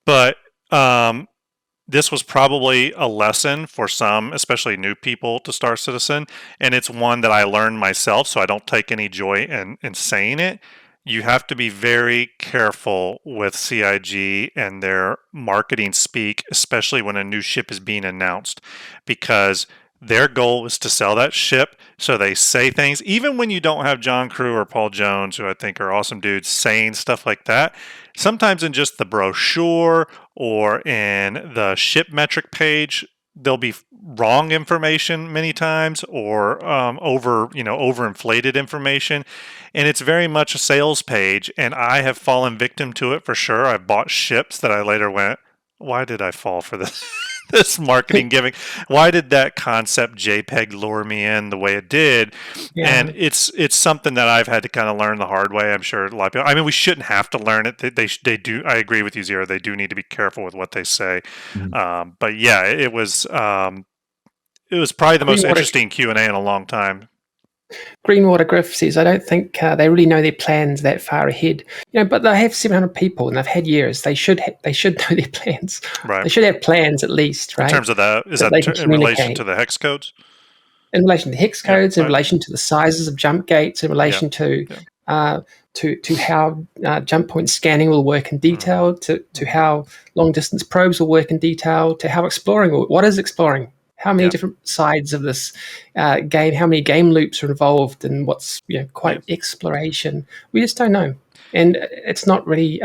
But this was probably a lesson for some, especially new people to Star Citizen. And it's one that I learned myself, so I don't take any joy in saying it. You have to be very careful with CIG and their marketing speak, especially when a new ship is being announced, because their goal is to sell that ship, so they say things, even when you don't have John Crew or Paul Jones, who I think are awesome dudes, saying stuff like that. Sometimes in just the brochure or in the ship metric page, there'll be wrong information many times, or overinflated information, and it's very much a sales page, and I have fallen victim to it for sure. I've bought ships that I later went, why did I fall for this? This marketing giving? Why did that concept JPEG lure me in the way it did? And it's something that I've had to kind of learn the hard way. I'm sure a lot of people. I mean, we shouldn't have to learn it. They do. I agree with you, Zero. They do need to be careful with what they say. But yeah, it was probably the most interesting Q&A in a long time. Greenwater Griff says, I don't think they really know their plans that far ahead. But they have 700 people and they've had years. They should know their plans. Right. They should have plans at least, right? In terms of that, is that in relation to the hex codes? In relation to hex codes, in relation to the sizes of jump gates, in relation to how jump point scanning will work in detail, to how long distance probes will work in detail, to how exploring what is exploring. How many different sides of this game, how many game loops are involved, and what's exploration? We just don't know. And it's not really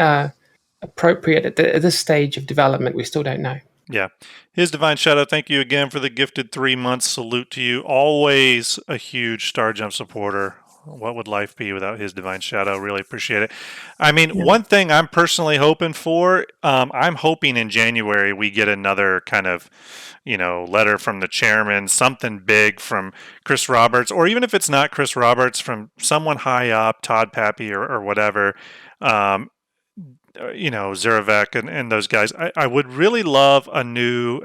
appropriate at this stage of development. We still don't know. Yeah. His Divine Shadow, thank you again for the gifted 3 months. Salute to you. Always a huge Starjump supporter. What would life be without His Divine Shadow? Really appreciate it. I mean, one thing I'm personally hoping for, I'm hoping in January we get another kind of, letter from the chairman, something big from Chris Roberts, or even if it's not Chris Roberts, from someone high up, Todd Pappy or whatever, Zerovec and those guys. I would really love a new,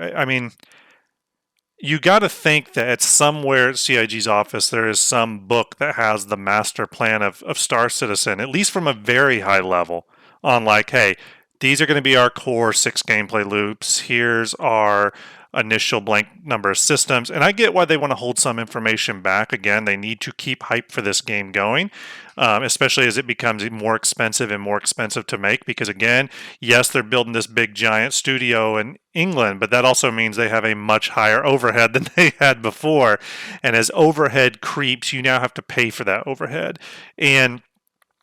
you got to think that at somewhere at CIG's office there is some book that has the master plan of Star Citizen, at least from a very high level, on like, hey, these are going to be our core 6 gameplay loops. Here's our initial blank number of systems. And I get why they want to hold some information back. Again, they need to keep hype for this game going, especially as it becomes more expensive to make. Because again, yes, they're building this big giant studio in England, but that also means they have a much higher overhead than they had before. And as overhead creeps, you now have to pay for that overhead. And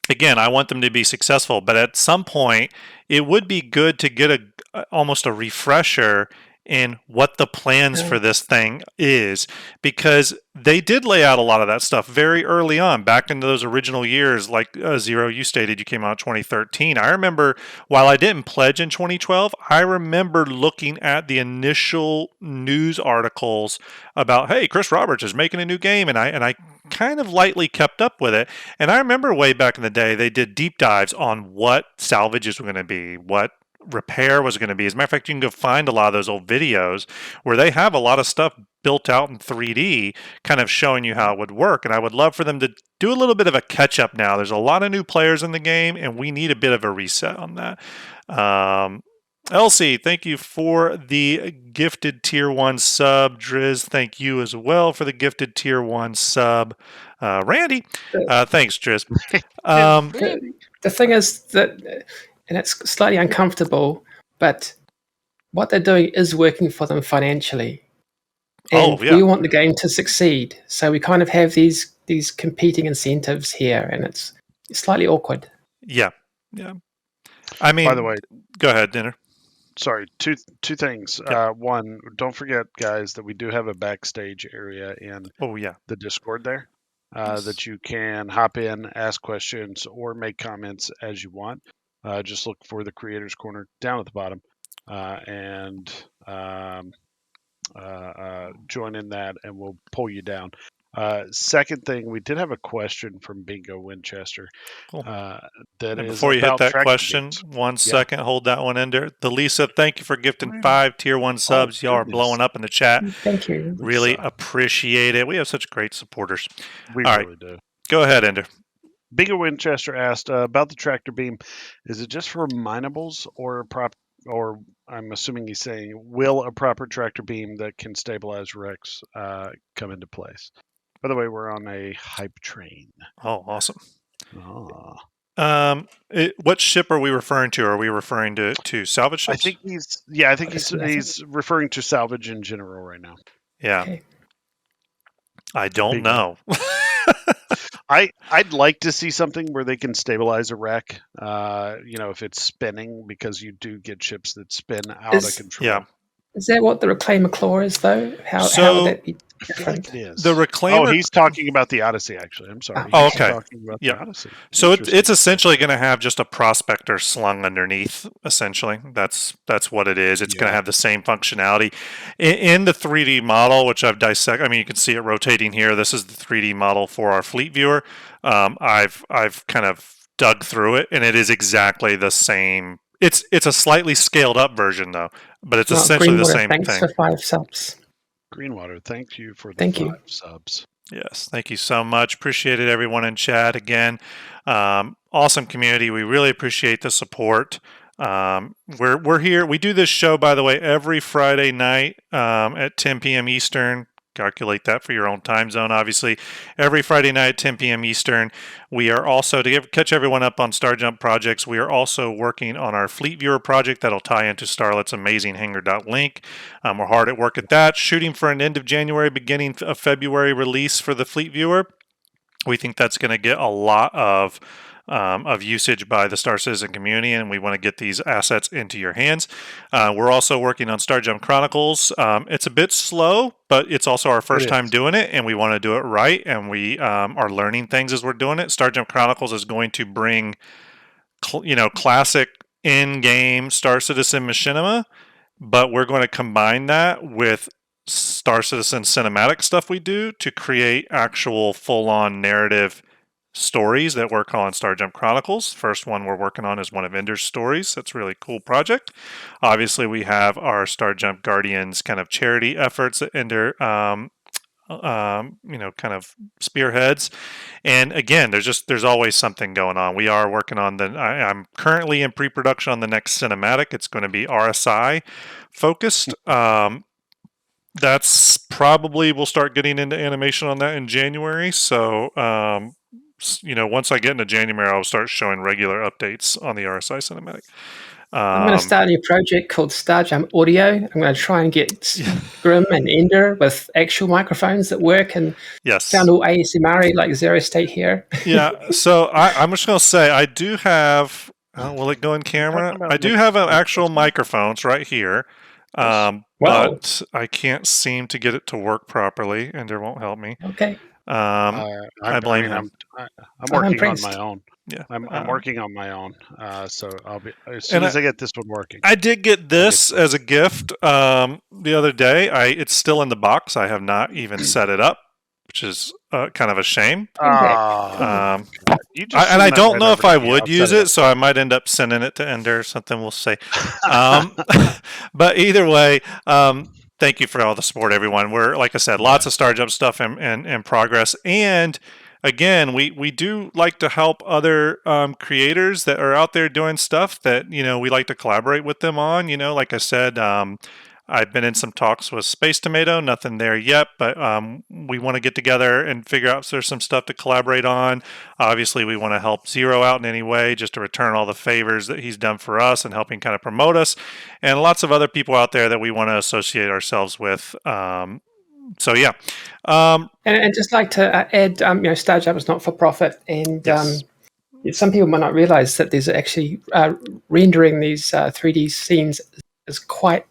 again, I want them to be successful, but at some point, it would be good to get almost a refresher in what the plans for this thing is, because they did lay out a lot of that stuff very early on, back into those original years. Like Zero, you stated you came out in 2013. I remember, while I didn't pledge in 2012, I remember looking at the initial news articles about, hey, Chris Roberts is making a new game, and I kind of lightly kept up with it. And I remember way back in the day, they did deep dives on what salvages were going to be, what repair was going to be. As a matter of fact, you can go find a lot of those old videos where they have a lot of stuff built out in 3D, kind of showing you how it would work. And I would love for them to do a little bit of a catch up now. There's a lot of new players in the game, and we need a bit of a reset on that. Elsie, thank you for the gifted tier 1 sub. Driz, thank you as well for the gifted tier 1 sub. Randy, thanks, Driz. The thing is that and it's slightly uncomfortable, but what they're doing is working for them financially. And we want the game to succeed. So we kind of have these competing incentives here, and it's slightly awkward. Yeah. I mean, by the way, go ahead, Dinner. Sorry, two things. One, don't forget, guys, that we do have a backstage area in the Discord there that you can hop in, ask questions, or make comments as you want. Just look for the Creators Corner down at the bottom and join in that, and we'll pull you down. Second thing, we did have a question from Bingo Winchester. Cool. That and is before you hit that question, games. 1 second, hold that one in there. Delisa, thank you for gifting 5 tier 1 subs. Y'all are blowing up in the chat. Thank you. Really appreciate it. We have such great supporters. We All really right. do. Go ahead, Ender. Bingo Winchester asked about the tractor beam. Is it just for minables or I'm assuming he's saying, will a proper tractor beam that can stabilize Rex come into place? By the way, we're on a hype train. Oh, awesome. What ship are we referring to? Are we referring to salvage ships? I think he's referring to salvage in general right now. Yeah. Okay. I don't know. I'd like to see something where they can stabilize a wreck. If it's spinning, because you do get ships that spin out of control. Yeah. Is that what the Reclaimer Claw is, though? How would that be different? It is. The Reclaimer. Oh, he's talking about the Odyssey. Actually, I'm sorry. Oh, okay. He's talking about the Odyssey. So it's essentially going to have just a prospector slung underneath. Essentially, that's what it is. It's going to have the same functionality in the 3D model, which I've dissected. I mean, you can see it rotating here. This is the 3D model for our fleet viewer. I've kind of dug through it, and it is exactly the same. It's a slightly scaled up version though, but it's essentially the same thanks thing. For 5 subs. Greenwater, thank you for the 5 subs. Yes, thank you so much. Appreciate it, everyone in chat. Again, awesome community. We really appreciate the support. We're here. We do this show, by the way, every Friday night at 10 p.m. Eastern. Calculate that for your own time zone, obviously. Every Friday night at 10 p.m. Eastern. We are also, catch everyone up on Starjump projects, we are also working on our Fleet Viewer project that'll tie into Starlet's amazing hangar.link. We're hard at work at that, shooting for an end of January, beginning of February release for the Fleet Viewer. We think that's going to get a lot of usage by the Star Citizen community, and we want to get these assets into your hands. We're also working on Starjump Chronicles. It's a bit slow, but it's also our first time doing it, and we want to do it right, and we are learning things as we're doing it. Starjump Chronicles is going to bring classic in-game Star Citizen machinima, but we're going to combine that with Star Citizen cinematic stuff we do to create actual full-on narrative stories that we're calling Starjump Chronicles. First one we're working on is one of Ender's stories. That's a really cool project. Obviously, we have our Starjump Guardians kind of charity efforts that Ender, kind of spearheads. And again, there's always something going on. We are working on I'm currently in pre-production on the next cinematic. It's going to be RSI focused. That's probably, we'll start getting into animation on that in January. So, once I get into January, I'll start showing regular updates on the RSI cinematic. I'm going to start a new project called Starjump Audio. I'm going to try and get Grim and Ender with actual microphones that work, and sound all ASMR like XeroState here. Yeah, so I'm just going to say I do have. Will it go in camera? I do have actual microphones right here. But I can't seem to get it to work properly, and it won't help me. Okay. I blame him. I'm working on my own. Yeah, I'm working on my own. So I'll be as soon as I get this one working. I did get this as a gift the other day. It's still in the box. I have not even set it up, which is kind of a shame. I don't know if I would use it, so I might end up sending it to Ender or something. We'll see. But either way, thank you for all the support, everyone. We're, like I said, lots of Starjump stuff in progress. And again, we do like to help other creators that are out there doing stuff that, we like to collaborate with them on. Like I said, I've been in some talks with Space Tomato, nothing there yet, but we want to get together and figure out if there's some stuff to collaborate on. Obviously, we want to help Xero out in any way, just to return all the favors that he's done for us and helping kind of promote us, and lots of other people out there that we want to associate ourselves with. So yeah, and just like to add, Starjump is not for profit, and yes. Some people might not realize that there's actually rendering these 3D scenes is quite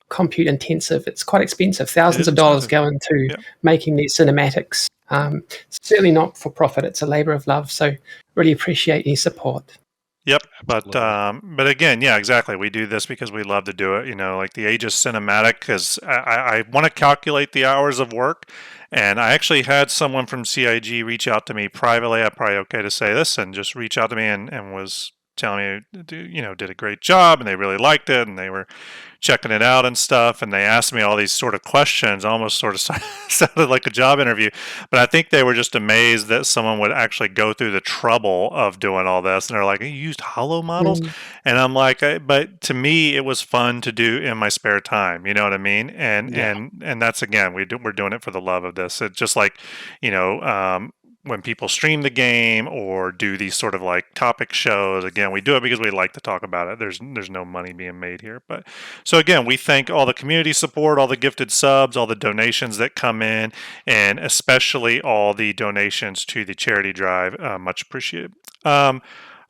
compute intensive. It's quite expensive. Thousands of dollars go into making these cinematics. Certainly not for profit. It's a labor of love. So really appreciate any support. Yep, but again, yeah, exactly. We do this because we love to do it. Like the Aegis cinematic, because I want to calculate the hours of work, and I actually had someone from CIG reach out to me privately. I'm probably okay to say this, and just reach out to me and was telling me, did a great job, and they really liked it, and they were checking it out and stuff, and they asked me all these sort of questions, almost sort of sounded like a job interview, but I think they were just amazed that someone would actually go through the trouble of doing all this, and they're like, you used hollow models? And I'm like, but to me, it was fun to do in my spare time, you know what I mean? And that's, again, we're doing it for the love of this. It's just like, when people stream the game or do these sort of like topic shows, again, we do it because we like to talk about it. There's no money being made here. But so again, we thank all the community support, all the gifted subs, all the donations that come in, and especially all the donations to the charity drive. Much appreciated.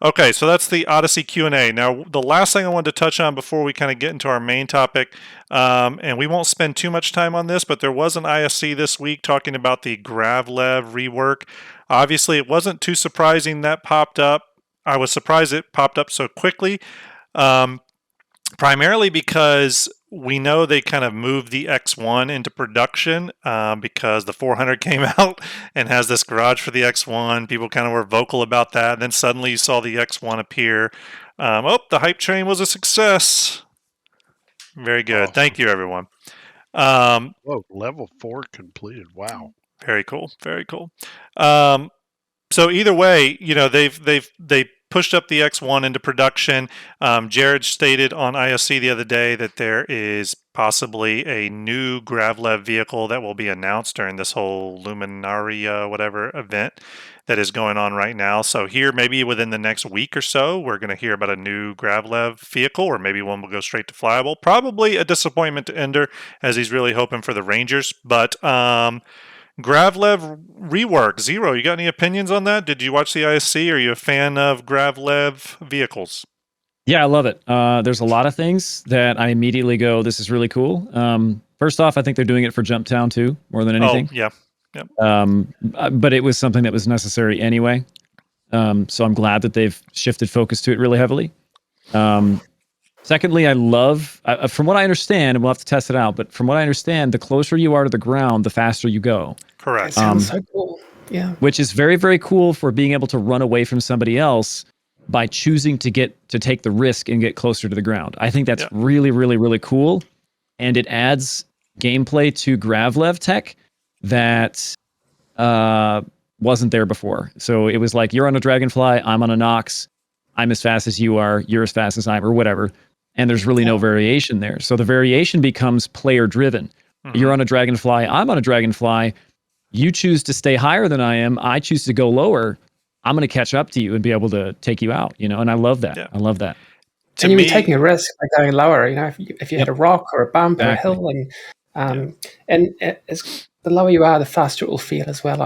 Okay, so that's the Odyssey Q&A. Now, the last thing I wanted to touch on before we kind of get into our main topic, and we won't spend too much time on this, but there was an ISC this week talking about the Grav-lev rework. Obviously, it wasn't too surprising that popped up. I was surprised it popped up so quickly, primarily because we know they kind of moved the X1 into production because the 400 came out and has this garage for the X1. People kind of were vocal about that. And then suddenly you saw the X1 appear. The hype train was a success. Very good. Awesome. Thank you, everyone. Whoa, level 4 completed. Wow. Very cool. Very cool. So either way, they've pushed up the X1 into production. Jared stated on ISC the other day that there is possibly a new Grav-lev vehicle that will be announced during this whole Luminaria whatever event that is going on right now. So here, maybe within the next week or so, we're going to hear about a new Grav-lev vehicle, or maybe one will go straight to flyable. Probably a disappointment to Ender, as he's really hoping for the Rangers. But Grav-lev rework. Xero, you got any opinions on that? Did you watch the ISC? Are you a fan of Grav-lev vehicles? Yeah, I love it. There's a lot of things that I immediately go, this is really cool. First off, I think they're doing it for Jump Town too, more than anything. Oh, yeah. Yep. But it was something that was necessary anyway. So I'm glad that they've shifted focus to it really heavily. Secondly, I love, from what I understand, and we'll have to test it out, but from what I understand, the closer you are to the ground, the faster you go. Correct. That sounds so cool. Yeah. Which is very, very cool for being able to run away from somebody else by choosing to take the risk and get closer to the ground. I think that's really, really, really cool. And it adds gameplay to Grav-lev tech that wasn't there before. So it was like, you're on a Dragonfly, I'm on a Nox, I'm as fast as you are, you're as fast as I am, or whatever. And there's really no variation there. So the variation becomes player driven. Mm-hmm. You're on a Dragonfly, I'm on a Dragonfly. You choose to stay higher than I am, I choose to go lower. I'm going to catch up to you and be able to take you out, and I love that. Yeah. I love that. And you're taking a risk by going lower, if you hit a rock or a bump or a hill, and as the lower you are, the faster it will feel as well,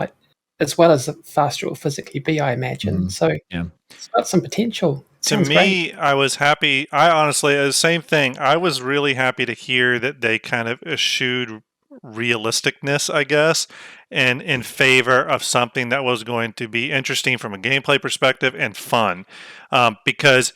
as the faster it will physically be, I imagine. So it's got some potential. To me, great. I was happy. I honestly, the same thing. I was really happy to hear that they kind of eschewed realisticness, I guess, and in favor of something that was going to be interesting from a gameplay perspective and fun. Because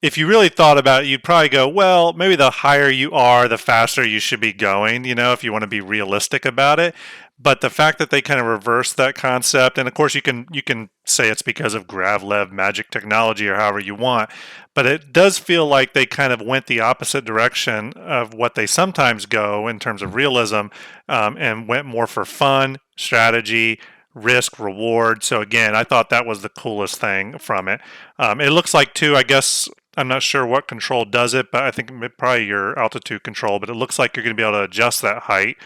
if you really thought about it, you'd probably go, well, maybe the higher you are, the faster you should be going, if you want to be realistic about it. But the fact that they kind of reversed that concept, and of course you can say it's because of Grav-lev magic technology or however you want, but it does feel like they kind of went the opposite direction of what they sometimes go in terms of realism, and went more for fun, strategy, risk, reward. So again, I thought that was the coolest thing from it. It looks like too, I guess, I'm not sure what control does it, but I think probably your altitude control. But it looks like you're going to be able to adjust that height,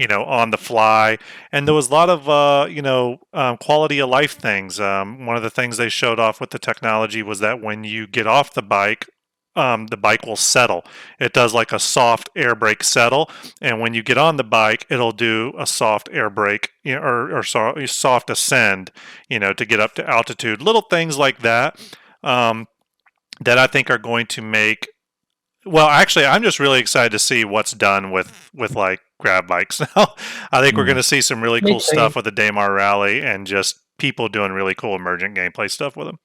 on the fly. And there was a lot of, quality of life things. One of the things they showed off with the technology was that when you get off the bike will settle. It does like a soft air brake settle, and when you get on the bike, it'll do a soft air brake, or soft ascend, to get up to altitude. Little things like that. That I think are going to make. Well, actually, I'm just really excited to see what's done with like grab bikes now. I think we're going to see some really Me cool too. stuff with the Daymar Rally and just people doing really cool emergent gameplay stuff with them.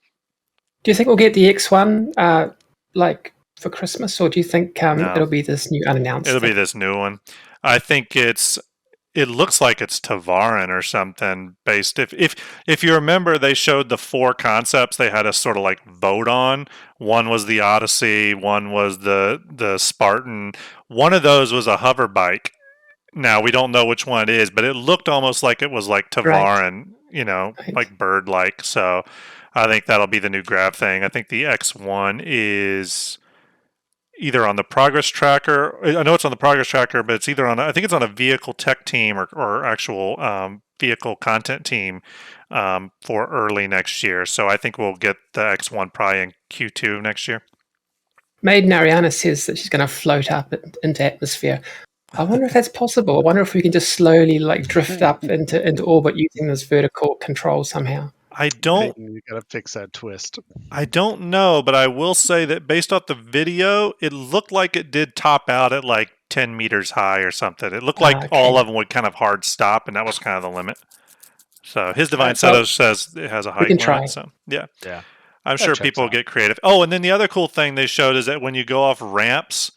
Do you think we'll get the X1 like for Christmas, or do you think No. it'll be this new unannounced It'll be thing? this new one. I think it looks like it's Tavarin or something based. If you remember, they showed the 4 concepts they had us sort of like vote on. One was the Odyssey, one was the Spartan. One of those was a hover bike. Now we don't know which one it is, but it looked almost like it was like Tavarin, Right. like bird like. So I think that'll be the new Grav thing. I think the X1 is either on the progress tracker. I know it's on the progress tracker, but it's either on, I think it's on a vehicle tech team or actual vehicle content team for early next year. So I think we'll get the X1 probably in Q2 next year. Maiden Ariana says that she's going to float up into atmosphere. I wonder if that's possible. I wonder if we can just slowly like drift up into orbit using this vertical control somehow. I don't You gotta fix that twist. know, but I will say that based off the video, it looked like it did top out at like 10 meters high or something. It looked like Okay. all of them would kind of hard stop, and that was kind of the limit. So his Divine Well, Seto says it has a height can limit. try. So yeah, Yeah. I'm That sure checks people will out. get creative. Oh, and then the other cool thing they showed is that when you go off ramps,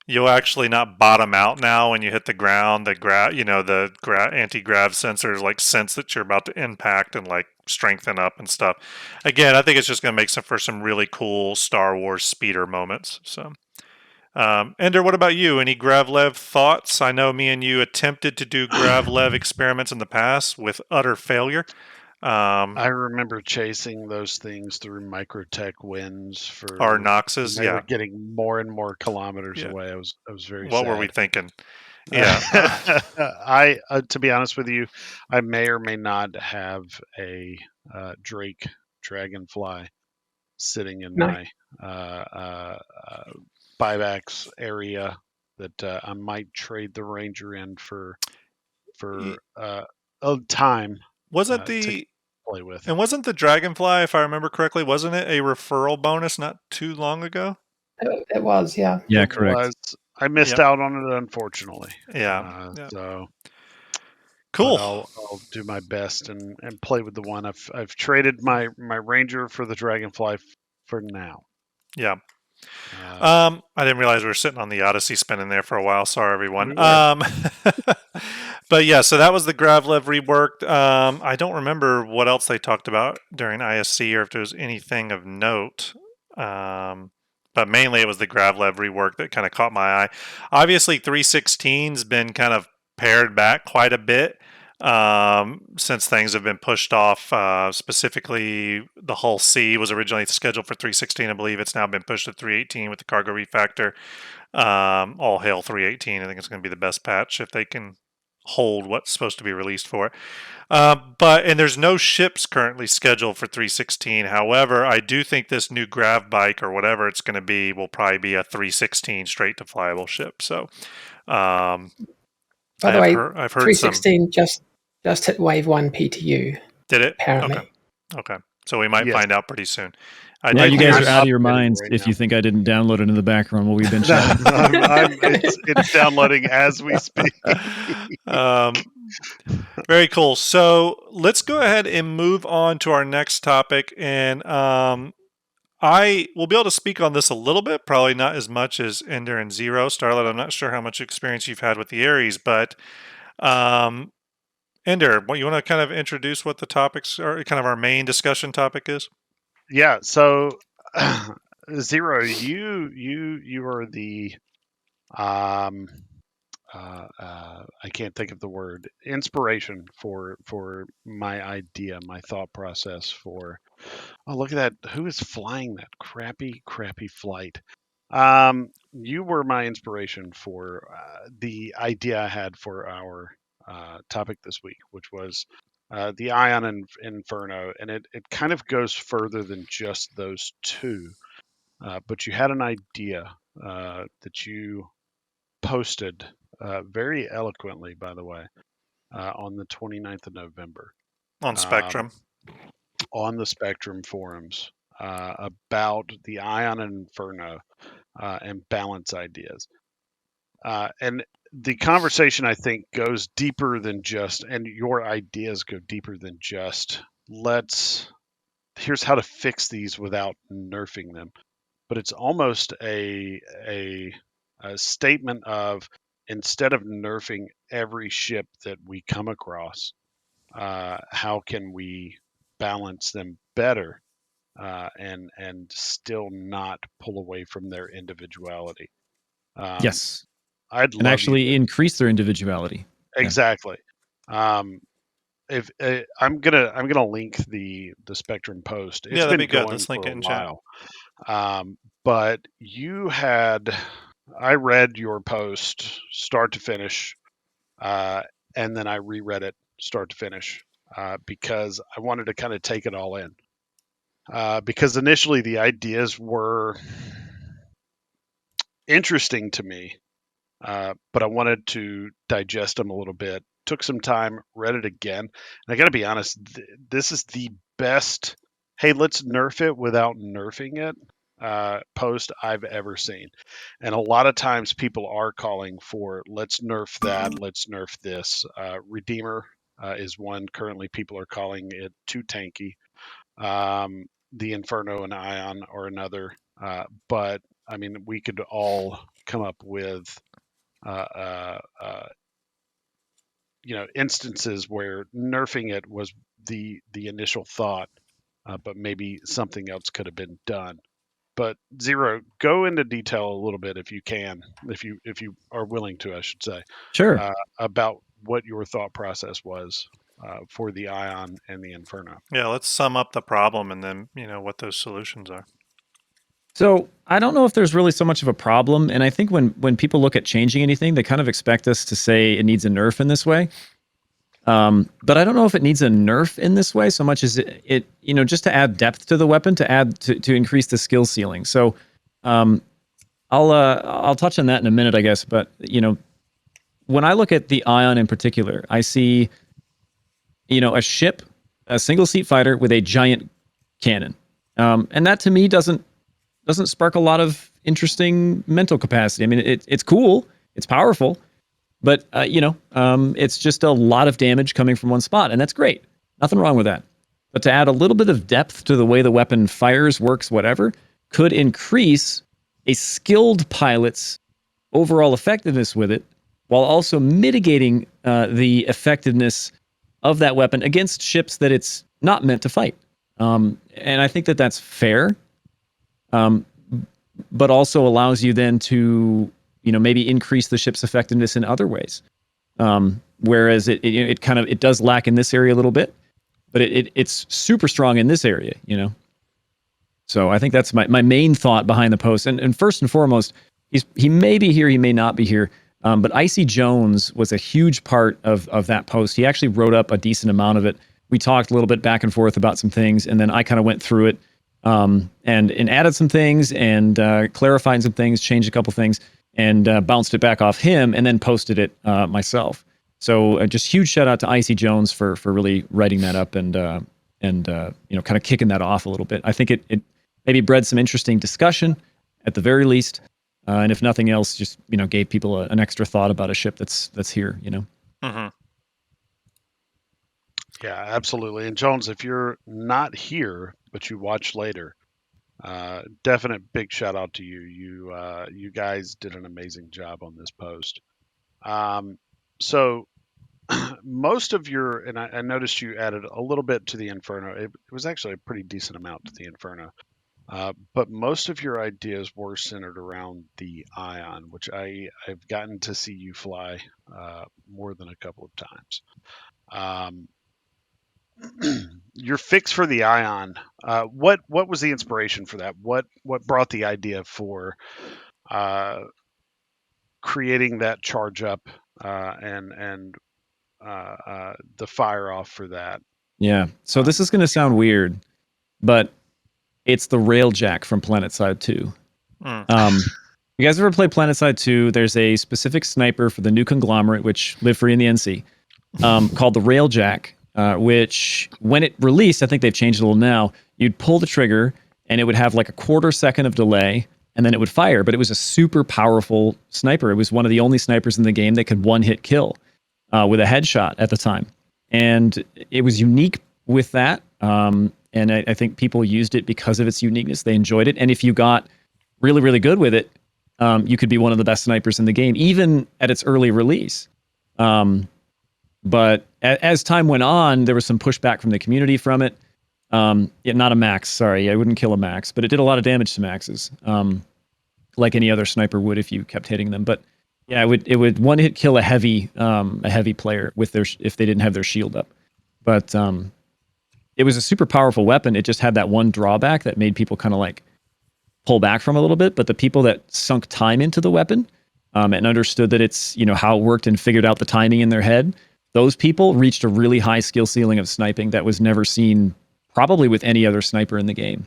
you'll actually not bottom out now when you hit the ground. The anti-grav sensors like sense that you're about to impact and like strengthen up and stuff. Again, I think it's just going to make for some really cool Star Wars speeder moments. So, Ender, what about you? Any Grav-lev thoughts? I know me and you attempted to do Grav-lev experiments in the past with utter failure. I remember chasing those things through microtech winds for Our Noxes, they yeah. were getting more and more kilometers Yeah. away. I was very What sad. were we thinking? Yeah. I to be honest with you, I may or may not have a Drake Dragonfly sitting in Nice. my buybacks area that I might trade the Ranger in for a time Wasn't to the play with. and wasn't the Dragonfly, if I remember correctly, wasn't it a referral bonus not too long ago? It was, yeah. Yeah, It correct. was. I missed Yep. out on it, unfortunately. Yeah. So Cool. but I'll do my best and play with the one. I've traded my Ranger for the Dragonfly for now. Yeah. I didn't realize we were sitting on the Odyssey spinning there for a while. Sorry, everyone. We were. But yeah, so that was the Grav-lev reworked. I don't remember what else they talked about during ISC or if there was anything of note. But mainly it was the Grav-lev rework that kind of caught my eye. Obviously, 316's been kind of pared back quite a bit since things have been pushed off. Specifically, the Hull C was originally scheduled for 316. I believe it's now been pushed to 318 with the cargo refactor. All hail 318. I think it's going to be the best patch if they can hold what's supposed to be released for it. And there's no ships currently scheduled for 316. However, I do think this new Grav bike or whatever it's going to be will probably be a 316 straight to flyable ship. So, By the way, I've heard 316 just hit wave 1 PTU. Did it? Apparently. Okay. So we might Yes. find out pretty soon. Now you guys are out of your upgrading minds right if now. you think I didn't download it in the background while we've been chatting. It's downloading as we speak. Very cool. So let's go ahead and move on to our next topic. And I will be able to speak on this a little bit, probably not as much as Ender and Zero. Starlet, I'm not sure how much experience you've had with the Aries, but Ender, you want to kind of introduce what the topics are, kind of our main discussion topic is? Yeah. So, Zero, you are the I can't think of the word, inspiration for my idea, my thought process for. Oh, look at that! Who is flying that crappy flight? You were my inspiration for the idea I had for our topic this week, which was the Ion and Inferno, and it kind of goes further than just those two. But you had an idea that you posted very eloquently, by the way, on the 29th of November On Spectrum. on the Spectrum forums about the Ion and Inferno and balance ideas. And the conversation, I think, goes deeper than just, and your ideas go deeper than just, here's how to fix these without nerfing them. But it's almost a statement of, instead of nerfing every ship that we come across, how can we balance them better and still not pull away from their individuality? Yes. I'd And love actually increase their individuality. exactly. If I'm gonna link the Spectrum post. It's that'd been be good. going Let's link for it a in chat. while. But I read your post start to finish, and then I reread it start to finish because I wanted to kind of take it all in. Because initially the ideas were interesting to me, but I wanted to digest them a little bit. Took some time, read it again, and I got to be honest, this is the best. Hey, let's nerf it without nerfing it. Post I've ever seen, and a lot of times people are calling for let's nerf that, let's nerf this. Redeemer is one currently. People are calling it too tanky. The Inferno and Ion are another. But I mean, we could all come up with uh, uh, uh, instances where nerfing it was the initial thought, but maybe something else could have been done. But Zero, go into detail a little bit if you can, if you are willing to, I should say, Sure. about what your thought process was for the Ion and the Inferno. Yeah, let's sum up the problem and then what those solutions are. So I don't know if there's really so much of a problem, and I think when people look at changing anything, they kind of expect us to say it needs a nerf in this way. But I don't know if it needs a nerf in this way so much as it just to add depth to the weapon, to increase the skill ceiling. So I'll touch on that in a minute, I guess. But when I look at the Ion in particular, I see a ship, a single seat fighter with a giant cannon, and that to me doesn't spark a lot of interesting mental capacity. I mean, it's cool, it's powerful, but it's just a lot of damage coming from one spot, and that's great. Nothing wrong with that. But to add a little bit of depth to the way the weapon fires, works, whatever, could increase a skilled pilot's overall effectiveness with it, while also mitigating the effectiveness of that weapon against ships that it's not meant to fight. And I think that that's fair. But also allows you then to, maybe increase the ship's effectiveness in other ways. Whereas it does lack in this area a little bit, but it's super strong in this area, So I think that's my main thought behind the post. And first and foremost, he may be here, he may not be here. But Icy Jones was a huge part of that post. He actually wrote up a decent amount of it. We talked a little bit back and forth about some things, and then I kind of went through it and added some things and clarified some things, changed a couple things, and bounced it back off him, and then posted it myself. So just huge shout out to Icy Jones for really writing that up and kind of kicking that off a little bit. I think it maybe bred some interesting discussion at the very least, and if nothing else, just gave people an extra thought about a ship that's here. Mm-hmm. Yeah, absolutely. And Jones, if you're not here but you watch later, definite big shout out to you. You guys did an amazing job on this post. So most of your, and I noticed you added a little bit to the Inferno. It was actually a pretty decent amount to the Inferno. But most of your ideas were centered around the Ion, which I've gotten to see you fly more than a couple of times. Your fix for the Ion, what was the inspiration for that? What brought the idea for creating that charge up and the fire off for that? Yeah. So this is going to sound weird, but it's the Railjack from PlanetSide 2. You guys ever play PlanetSide 2? There's a specific sniper for the new conglomerate, which live free in the NC, called the Railjack, which when it released, I think they've changed it a little now, you'd pull the trigger and it would have like a quarter second of delay and then it would fire. But it was a super powerful sniper. It was one of the only snipers in the game that could one-hit kill with a headshot at the time. And it was unique with that. And I think people used it because of its uniqueness. They enjoyed it. And if you got really, really good with it, you could be one of the best snipers in the game, even at its early release. But as time went on, there was some pushback from the community from it. Not a max, sorry. I wouldn't kill a max, but it did a lot of damage to maxes, like any other sniper would if you kept hitting them. But yeah, it would one hit kill a heavy player with if they didn't have their shield up. But it was a super powerful weapon. It just had that one drawback that made people kind of like pull back from a little bit. But the people that sunk time into the weapon and understood that it's how it worked and figured out the timing in their head, those people reached a really high skill ceiling of sniping that was never seen probably with any other sniper in the game.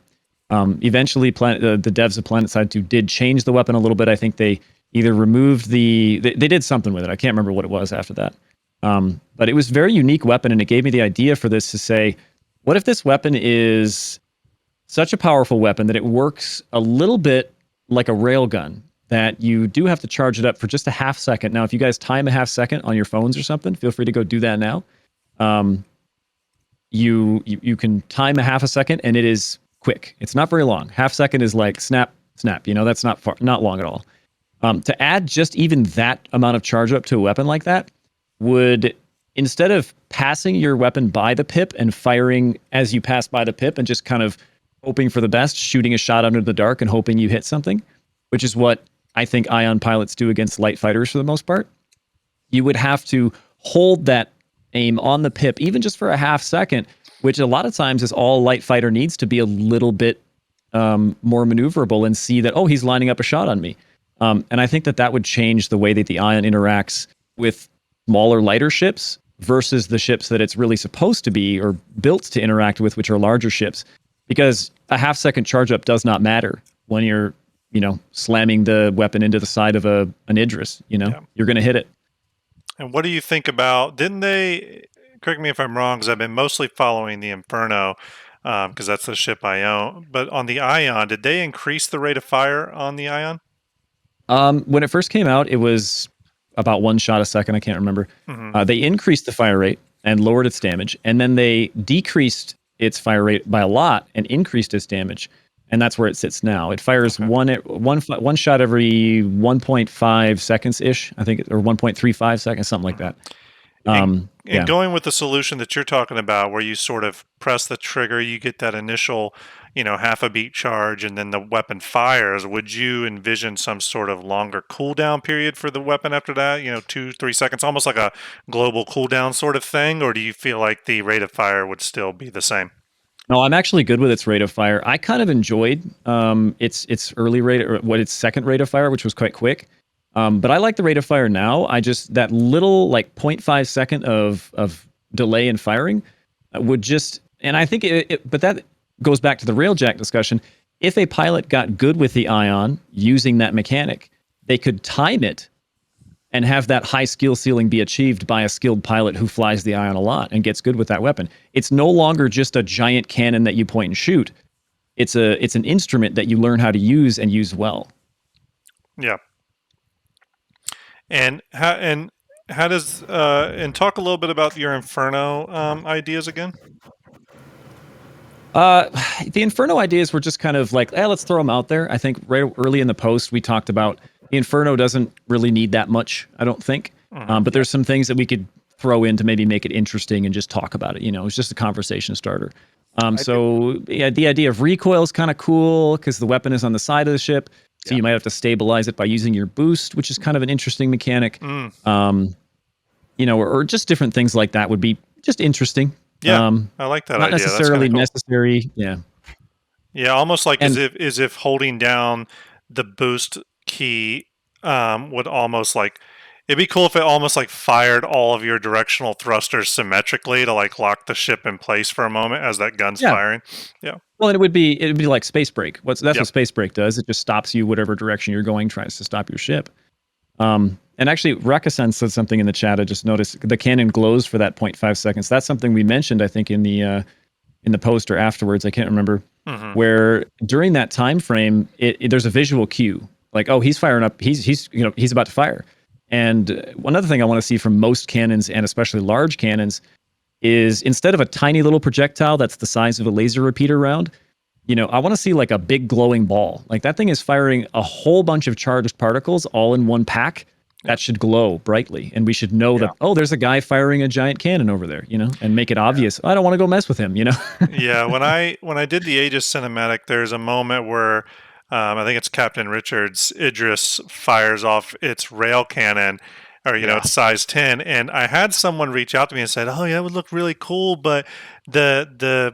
Eventually, the devs of PlanetSide 2 did change the weapon a little bit. I think they either removed they did something with it. I can't remember what it was after that. But it was a very unique weapon, and it gave me the idea for this to say, what if this weapon is such a powerful weapon that it works a little bit like a railgun, that you do have to charge it up for just a half second. Now, if you guys time a half second on your phones or something, feel free to go do that now. You can time a half a second, and it is quick. It's not very long. Half second is like snap. That's not long at all. To add just even that amount of charge up to a weapon like that would, instead of passing your weapon by the pip and firing as you pass by the pip and just kind of hoping for the best, shooting a shot under the dark and hoping you hit something, which is what I think Ion pilots do against light fighters for the most part, you would have to hold that aim on the pip, even just for a half second, which a lot of times is all light fighter needs to be a little bit more maneuverable and see that, oh, he's lining up a shot on me. And I think that would change the way that the Ion interacts with smaller, lighter ships versus the ships that it's really supposed to be or built to interact with, which are larger ships. Because a half second charge up does not matter when you're, slamming the weapon into the side of an Idris, you're going to hit it. And what do you think about, didn't they, correct me if I'm wrong, because I've been mostly following the Inferno, because that's the ship I own, but on the Ion, did they increase the rate of fire on the Ion? When it first came out, it was about one shot a second. I can't remember. Mm-hmm. They increased the fire rate and lowered its damage, and then they decreased its fire rate by a lot and increased its damage. And that's where it sits now. It fires one shot every 1.5 seconds ish, I think, or 1.35 seconds, something like that. And going with the solution that you're talking about, where you sort of press the trigger, you get that initial, half a beat charge, and then the weapon fires. Would you envision some sort of longer cooldown period for the weapon after that? 2-3 seconds, almost like a global cooldown sort of thing, or do you feel like the rate of fire would still be the same? No, I'm actually good with its rate of fire. I kind of enjoyed its early rate, or its second rate of fire, which was quite quick. But I like the rate of fire now. That little 0.5 second of delay in firing would just, and I think but that goes back to the Railjack discussion. If a pilot got good with the Ion using that mechanic, they could time it and have that high skill ceiling be achieved by a skilled pilot who flies the Ion a lot and gets good with that weapon. It's no longer just a giant cannon that you point and shoot. It's an instrument that you learn how to use and use well. Yeah. And how does and talk a little bit about your Inferno ideas again? The Inferno ideas were just kind of like, let's throw them out there. I think right early in the post we talked about the Inferno doesn't really need that much, I don't think. But there's some things that we could throw in to maybe make it interesting and just talk about it. It's just a conversation starter. So yeah, the idea of recoil is kind of cool because the weapon is on the side of the ship, so you might have to stabilize it by using your boost, which is kind of an interesting mechanic. Or just different things like that would be just interesting. Yeah, I like that not idea. necessarily That's necessary. Yeah. Yeah, almost like as if holding down the boost key would almost like it'd be cool if it almost like fired all of your directional thrusters symmetrically to like lock the ship in place for a moment as that gun's firing. Yeah. Well, and it would be like Space Brake. That's what Space Brake does. It just stops you whatever direction you're going, tries to stop your ship. And actually, Rakasen said something in the chat. I just noticed the cannon glows for that 0.5 seconds. That's something we mentioned, I think, in the post or afterwards. I can't remember. Where during that time frame, there's a visual cue, like, oh, he's firing up. He's about to fire. And one other thing I want to see from most cannons, and especially large cannons, is instead of a tiny little projectile that's the size of a laser repeater round, I want to see like a big glowing ball. Like that thing is firing a whole bunch of charged particles all in one pack that should glow brightly. And we should know that, oh, there's a guy firing a giant cannon over there, and make it obvious. I don't want to go mess with him, Yeah, when I did the Aegis cinematic, there's a moment where I think it's Captain Richards, Idris fires off its rail cannon, or it's size 10, and I had someone reach out to me and said, "Oh yeah, it would look really cool, but the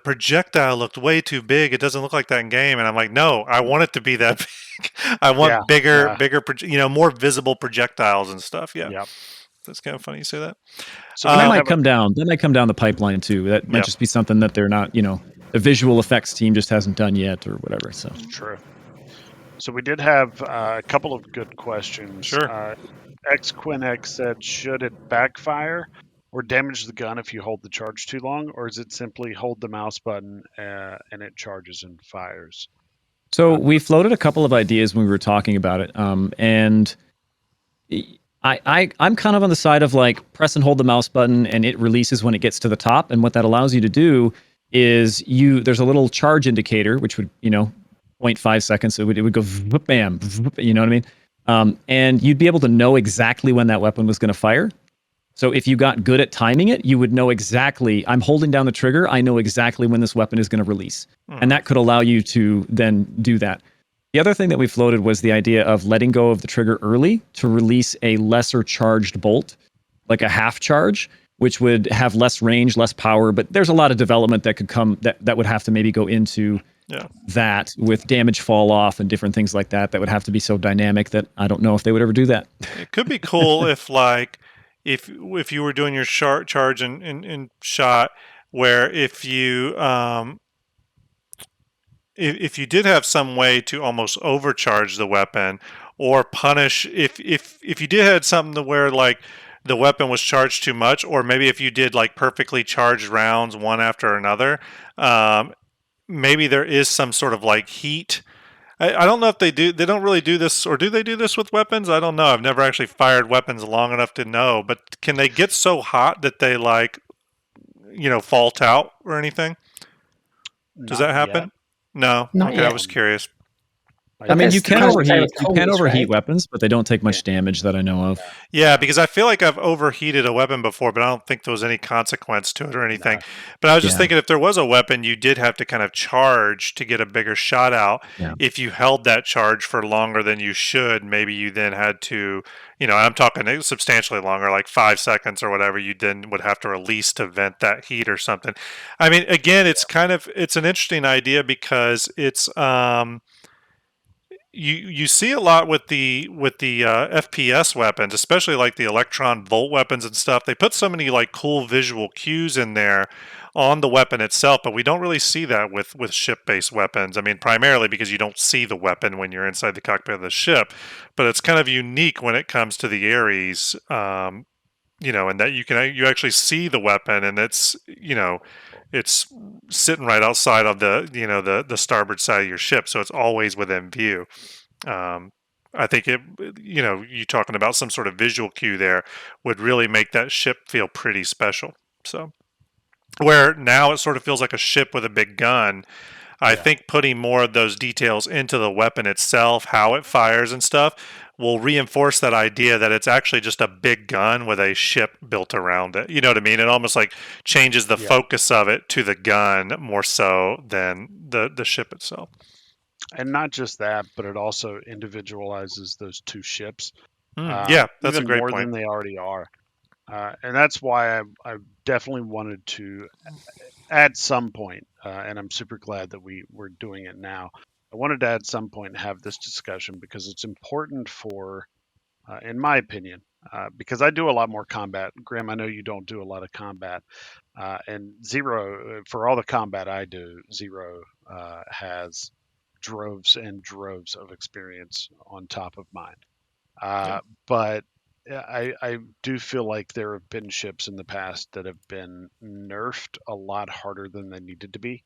projectile looked way too big. It doesn't look like that in game." And I'm like, "No, I want it to be that big. I want bigger, more visible projectiles and stuff." Yeah. Yep. That's kind of funny you say that. So that might come down. That might come down the pipeline too. That might just be something that they're not, the visual effects team just hasn't done yet or whatever. So true. So we did have a couple of good questions. Sure. XQuinX said, should it backfire or damage the gun if you hold the charge too long, or is it simply hold the mouse button and it charges and fires? So we floated a couple of ideas when we were talking about it, and I'm kind of on the side of like press and hold the mouse button and it releases when it gets to the top. And what that allows you to do is there's a little charge indicator, which would, 0.5 seconds. So it would go bam, you know what I mean? And you'd be able to know exactly when that weapon was going to fire. So if you got good at timing it, you would know exactly, I'm holding down the trigger. I know exactly when this weapon is going to release. And that could allow you to then do that. The other thing that we floated was the idea of letting go of the trigger early to release a lesser charged bolt, like a half charge, which would have less range, less power. But there's a lot of development that could come that would have to maybe go into that with damage fall off and different things like that. That would have to be so dynamic that I don't know if they would ever do that. It could be cool if you were doing your charge in shot, where if you did have some way to almost overcharge the weapon or punish if you did have something to where like the weapon was charged too much, or maybe if you did like perfectly charged rounds one after another, maybe there is some sort of like heat. I don't know if they don't really do this, or do they do this with weapons? I don't know. I've never actually fired weapons long enough to know, but can they get so hot that they like, fault out or anything? Does that happen? Yet. No. Not Okay, yet. I was curious. I mean, you can overheat. You can coldness, overheat right? weapons, but they don't take much damage that I know of. Yeah, because I feel like I've overheated a weapon before, but I don't think there was any consequence to it or anything. No. But I was just thinking, if there was a weapon, you did have to kind of charge to get a bigger shot out. Yeah. If you held that charge for longer than you should, maybe you then had to, I'm talking substantially longer, like 5 seconds or whatever, you then would have to release to vent that heat or something. I mean, again, it's an interesting idea because it's, you see a lot with the FPS weapons, especially like the electron volt weapons and stuff. They put so many like cool visual cues in there on the weapon itself, but we don't really see that with ship-based weapons. I mean, primarily because you don't see the weapon when you're inside the cockpit of the ship, but it's kind of unique when it comes to the Aries, and that you actually see the weapon, and it's it's sitting right outside of the starboard side of your ship, so it's always within view. I think you talking about some sort of visual cue there would really make that ship feel pretty special. So, where now it sort of feels like a ship with a big gun. I think putting more of those details into the weapon itself, how it fires and stuff, will reinforce that idea that it's actually just a big gun with a ship built around it. You know what I mean? It almost like changes the focus of it to the gun more so than the ship itself. And not just that, but it also individualizes those two ships. Yeah, that's even a great more point. than they already are. And that's why I definitely wanted to, at some point, and I'm super glad that we're doing it now. I wanted to at some point have this discussion because it's important for, in my opinion, because I do a lot more combat. Graham, I know you don't do a lot of combat. And Zero, for all the combat I do, Zero has droves and droves of experience on top of mine. But I do feel like there have been ships in the past that have been nerfed a lot harder than they needed to be,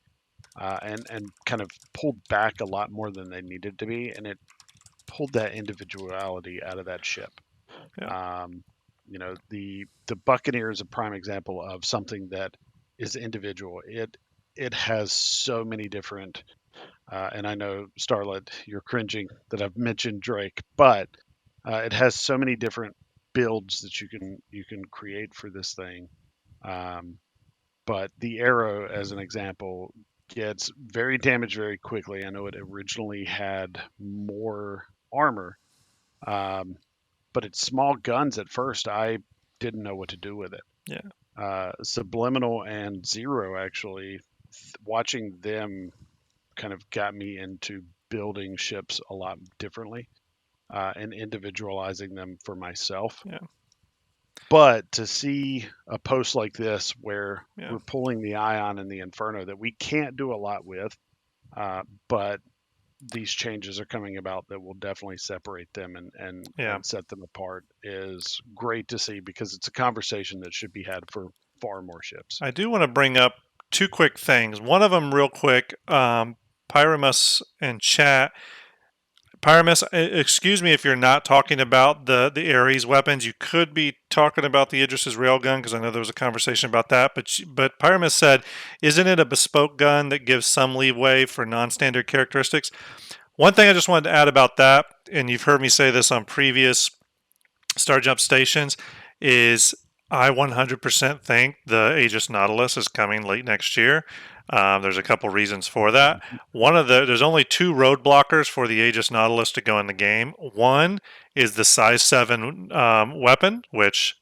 and kind of pulled back a lot more than they needed to be, and it pulled that individuality out of that ship. You know, the Buccaneer is a prime example of something that is individual. It has so many different, and I know Starlet, you're cringing that I've mentioned Drake, but it has so many different builds that you can create for this thing. But the arrow, as an example, gets very damaged very quickly. I know it originally had more armor, but it's small guns at first. I didn't know what to do with it. Subliminal and Zero actually, watching them kind of got me into building ships a lot differently. And individualizing them for myself. But to see a post like this where we're pulling the Ion and the Inferno that we can't do a lot with, but these changes are coming about that will definitely separate them and set them apart is great to see, because it's a conversation that should be had for far more ships. I do want to bring up two quick things. One of them real quick, Pyramus in chat. Pyramus, excuse me if you're not talking about the Aries weapons. You could be talking about the Idris's railgun, because I know there was a conversation about that. But Pyramus said, isn't it a bespoke gun that gives some leeway for non-standard characteristics? One thing I just wanted to add about that, and you've heard me say this on previous Starjump stations, is I 100% think the Aegis Nautilus is coming late next year. There's a couple reasons for that. There's only two roadblockers for the Aegis Nautilus to go in the game. One is the size 7 weapon, which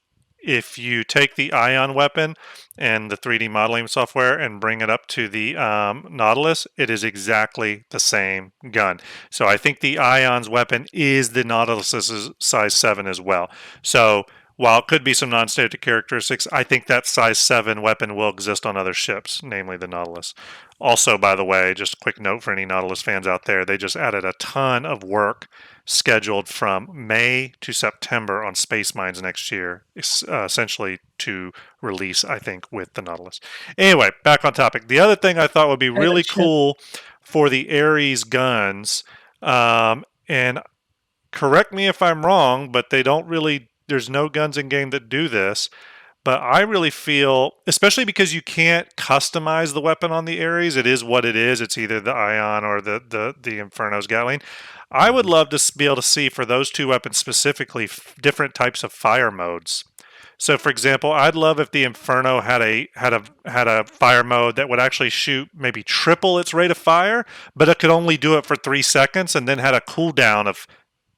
if you take the Ion weapon and the 3D modeling software and bring it up to the Nautilus, it is exactly the same gun. So I think the Ion's weapon is the Nautilus's size 7 as well. So while it could be some non-standard characteristics, I think that size 7 weapon will exist on other ships, namely the Nautilus. Also, by the way, just a quick note for any Nautilus fans out there, they just added a ton of work scheduled from May to September on Space Mines next year, essentially to release, I think, with the Nautilus. Anyway, back on topic. The other thing I thought would be really cool for the Aries guns, and correct me if I'm wrong, but there's no guns in game that do this, but I really feel, especially because you can't customize the weapon on the Aries, it is what it is. It's either the Ion or the Inferno's Gatling. I would love to be able to see for those two weapons specifically different types of fire modes. So, for example, I'd love if the Inferno had a fire mode that would actually shoot maybe triple its rate of fire, but it could only do it for 3 seconds, and then had a cooldown of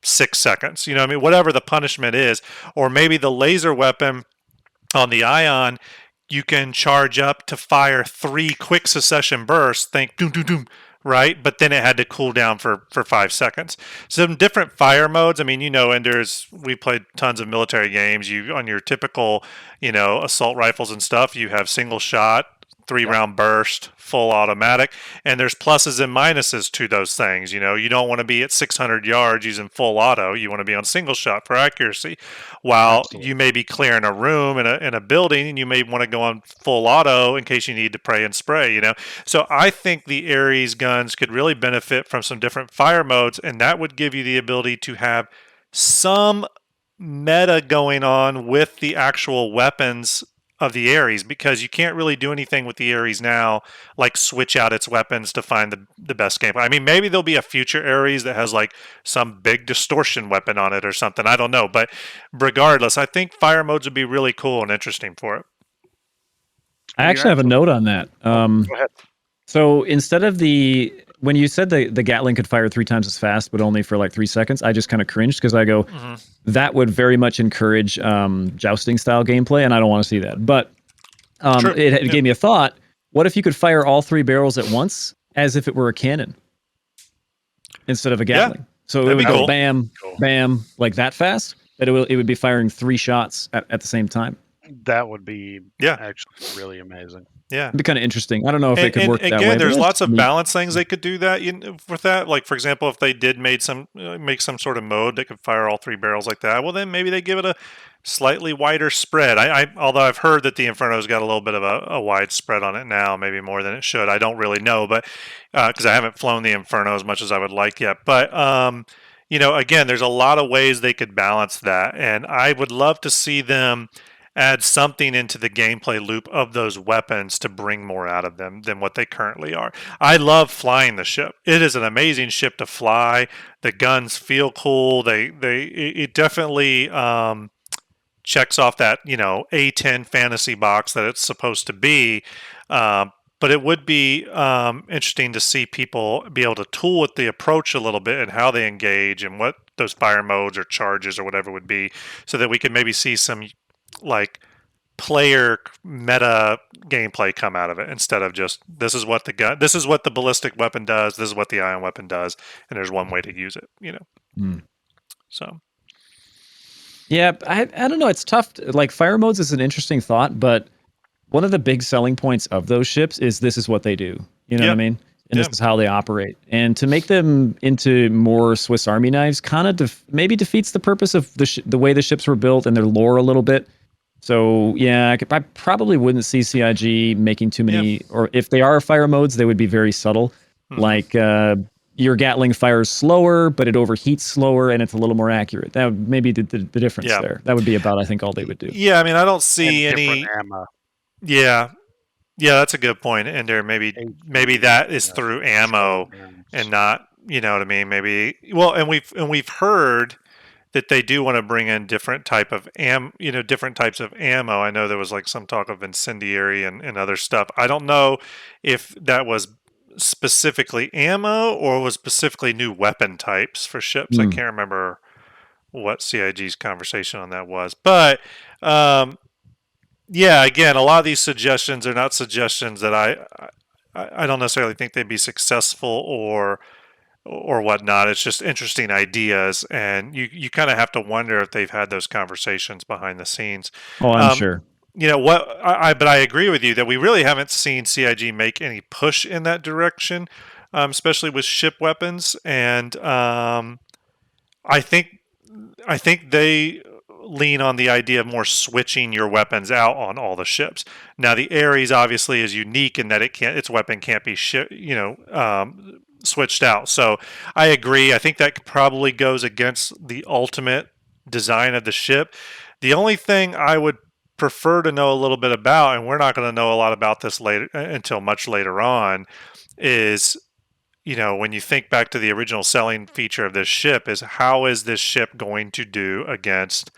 6 seconds. You know what I mean? Whatever the punishment is. Or maybe the laser weapon on the Ion, you can charge up to fire 3 quick succession bursts. Think doom, doom, doom, right? But then it had to cool down for 5 seconds. Some different fire modes. I mean, and we played tons of military games. You, on your typical, assault rifles and stuff, you have single shot, 3-round burst, full automatic, and there's pluses and minuses to those things. You don't want to be at 600 yards using full auto. You want to be on single shot for accuracy. While you may be clearing a room in a building, and you may want to go on full auto in case you need to pray and spray. So I think the Aries guns could really benefit from some different fire modes, and that would give you the ability to have some meta going on with the actual weapons the Aries, because you can't really do anything with the Aries now, like switch out its weapons to find the best gameplay. I mean, maybe there'll be a future Aries that has like some big distortion weapon on it or something. I don't know, but regardless, I think fire modes would be really cool and interesting for it. I actually have a note on that. Go ahead. So instead of when you said the Gatling could fire 3 times as fast, but only for like 3 seconds, I just kind of cringed because I go, that would very much encourage jousting style gameplay, and I don't want to see that. But it gave me a thought. What if you could fire all 3 barrels at once as if it were a cannon instead of a Gatling? So it would go bam, bam, like that fast, but it would be firing 3 shots at the same time. That would be actually really amazing. Yeah, it'd be kind of interesting. I don't know if it could work that way. Again, there's lots of balance things they could do that with that. Like, for example, if they did make some sort of mode that could fire all 3 barrels like that, well, then maybe they give it a slightly wider spread. Although I've heard that the Inferno's got a little bit of a wide spread on it now, maybe more than it should. I don't really know, but because I haven't flown the Inferno as much as I would like yet. But again, there's a lot of ways they could balance that, and I would love to see them add something into the gameplay loop of those weapons to bring more out of them than what they currently are. I love flying the ship. It is an amazing ship to fly. The guns feel cool. It definitely checks off that A10 fantasy box that it's supposed to be. But it would be interesting to see people be able to tool with the approach a little bit and how they engage and what those fire modes or charges or whatever would be, so that we could maybe see some like player meta gameplay come out of it, instead of just this is what the ballistic weapon does, this is what the ion weapon does, and there's one way to use it. So yeah, I don't know, it's tough. Like, fire modes is an interesting thought, but one of the big selling points of those ships is this is what they do. You know what I mean? And this is how they operate. And to make them into more Swiss Army knives kind of maybe defeats the purpose of the way the ships were built and their lore a little bit. So yeah, I probably wouldn't see CIG making too many, or if they are fire modes, they would be very subtle. Like your Gatling fires slower, but it overheats slower, and it's a little more accurate. That would maybe the difference there. That would be about, I think, all they would do. Yeah, I mean, I don't see any ammo. Yeah, that's a good point. And there maybe that is through ammo and not, you know what I mean? Maybe and we've heard that they do want to bring in different types of ammo. I know there was like some talk of incendiary and other stuff. I don't know if that was specifically ammo or was specifically new weapon types for ships. I can't remember what CIG's conversation on that was, but again, a lot of these suggestions are not suggestions that I don't necessarily think they'd be successful or whatnot. It's just interesting ideas, and you kind of have to wonder if they've had those conversations behind the scenes. Oh, I'm sure. But I agree with you that we really haven't seen CIG make any push in that direction, especially with ship weapons, and I think they lean on the idea of more switching your weapons out on all the ships. Now, the Aries obviously is unique in that its weapon can't be switched out. So I agree. I think that probably goes against the ultimate design of the ship. The only thing I would prefer to know a little bit about, and we're not going to know a lot about this later until much later on, is when you think back to the original selling feature of this ship, is how is this ship going to do against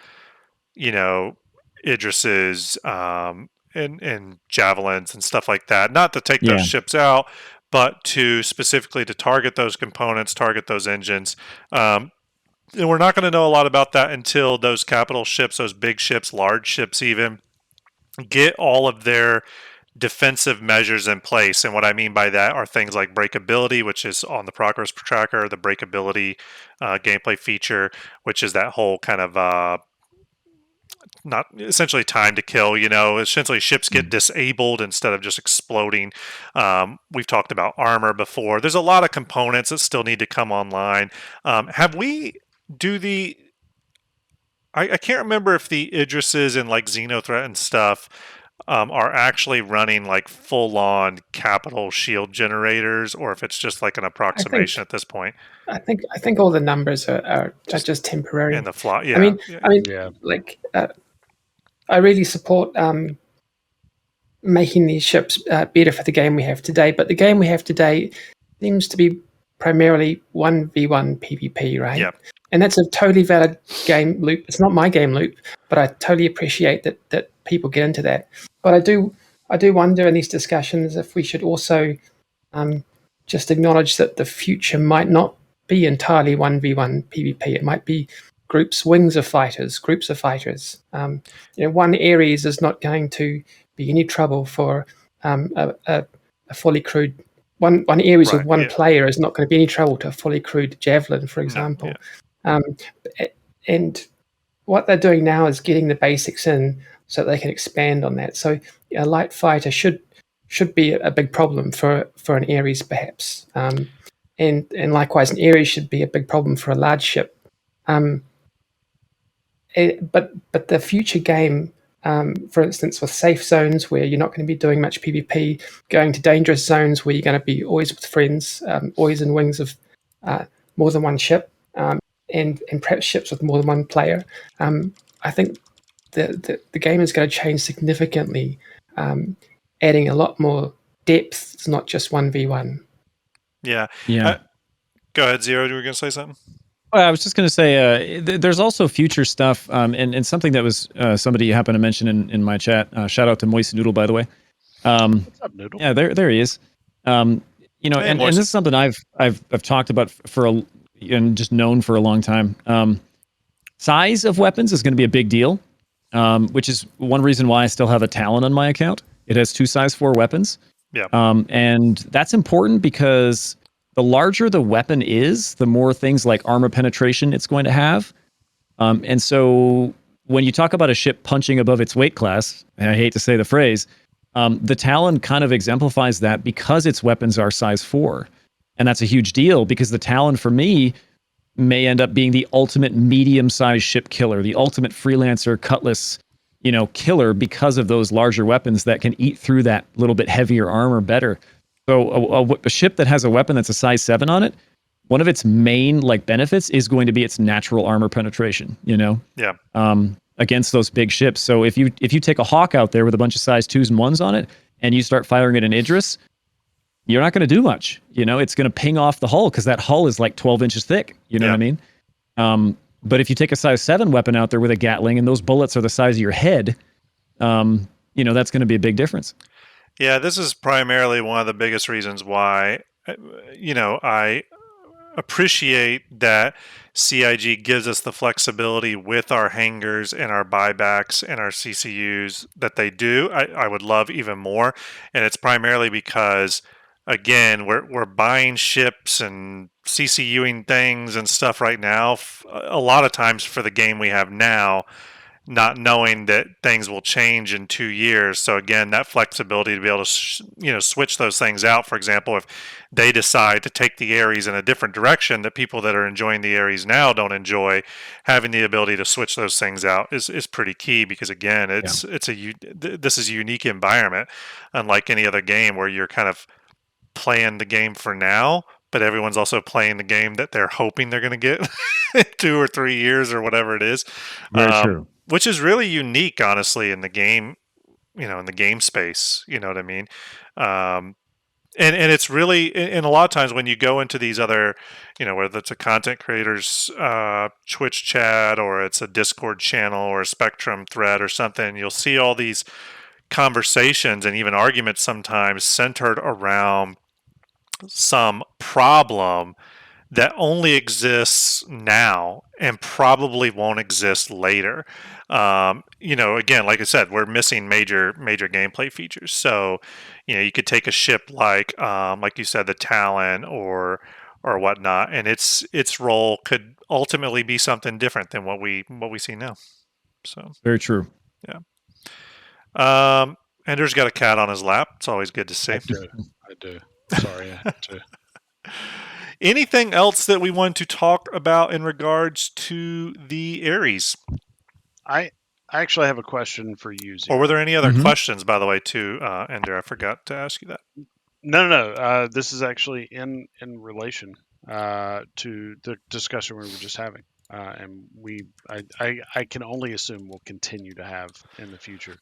Idris's and javelins and stuff like that. Not to take those ships out, but specifically to target those components, target those engines. And we're not going to know a lot about that until those capital ships, those big ships, large ships even, get all of their defensive measures in place. And what I mean by that are things like breakability, which is on the progress tracker, the breakability gameplay feature, which is that whole kind of not essentially time to kill, essentially ships get disabled instead of just exploding. We've talked about armor before. There's a lot of components that still need to come online. I can't remember if the Idrises and like Xenothreat and stuff are actually running like full-on capital shield generators, or if it's just like an approximation at this point. I think all the numbers are just temporary. In the fly, I mean, like I really support making these ships better for the game we have today. But the game we have today seems to be primarily 1v1 PvP, right? Yeah. And that's a totally valid game loop. It's not my game loop, but I totally appreciate that people get into that. But I do wonder in these discussions if we should also just acknowledge that the future might not be entirely 1v1 PvP. It might be groups of fighters. One Aries is not going to be any trouble for a fully crewed one Aries with one player is not going to be any trouble to a fully crewed javelin, for example. And what they're doing now is getting the basics in so they can expand on that. So a light fighter should be a big problem for an Aries, perhaps. And likewise, an Aries should be a big problem for a large ship. But the future game, for instance, with safe zones where you're not going to be doing much PvP, going to dangerous zones where you're going to be always with friends, always in wings of more than one ship, and perhaps ships with more than one player. I think the game is going to change significantly, adding a lot more depth. It's not just 1v1. Yeah. Yeah. Go ahead, Zero. You were going to say something? Well, I was just going to say there's also future stuff, and something that was somebody happened to mention in my chat. Shout out to Moist Noodle, by the way. What's up, Noodle? Yeah, there he is. And this is something I've talked about and just known for a long time. Size of weapons is going to be a big deal, which is one reason why I still have a Talon on my account. It has 2 size 4 weapons. Yeah. And that's important because the larger the weapon is, the more things like armor penetration it's going to have. And so when you talk about a ship punching above its weight class, and I hate to say the phrase, the Talon kind of exemplifies that because its weapons are size 4. And that's a huge deal because the Talon, for me, may end up being the ultimate medium-sized ship killer, the ultimate freelancer cutlass, killer because of those larger weapons that can eat through that little bit heavier armor better. So a ship that has a weapon that's a size 7 on it, one of its main benefits is going to be its natural armor penetration, Yeah. Against those big ships. So if you take a Hawk out there with a bunch of size 2s and 1s on it and you start firing at an Idris, you're not going to do much. It's going to ping off the hull because that hull is 12 inches thick. You know what I mean? But if you take a size 7 weapon out there with a Gatling and those bullets are the size of your head, that's going to be a big difference. Yeah, this is primarily one of the biggest reasons why, I appreciate that CIG gives us the flexibility with our hangars and our buybacks and our CCUs that they do. I would love even more. And it's primarily because, again, we're buying ships and CCUing things and stuff right now, a lot of times for the game we have now, not knowing that things will change in 2 years. So again, that flexibility to be able to, switch those things out. For example, if they decide to take the Aries in a different direction that people that are enjoying the Aries now don't enjoy, having the ability to switch those things out is pretty key because again, this is a unique environment, unlike any other game where you're kind of playing the game for now, but everyone's also playing the game that they're hoping they're going to get 2 or 3 years or whatever it is. Very true. Which is really unique, honestly, in the game, in the game space. You know what I mean? And it's really, and a lot of times when you go into these other, whether it's a content creator's Twitch chat or it's a Discord channel or a Spectrum thread or something, you'll see all these conversations and even arguments sometimes centered around some problem that only exists now and probably won't exist later. Again, like I said, we're missing major gameplay features. So, you could take a ship like you said, the Talon or whatnot, and its role could ultimately be something different than what we see now. So very true. Yeah. Ender's got a cat on his lap. It's always good to see. I do. Sorry, I had to. Anything else that we want to talk about in regards to the Aries? I actually have a question for you, Zero. Or were there any other questions, by the way, too, Ender? I forgot to ask you that. No. This is actually in relation to the discussion we were just having. and I can only assume we'll continue to have in the future.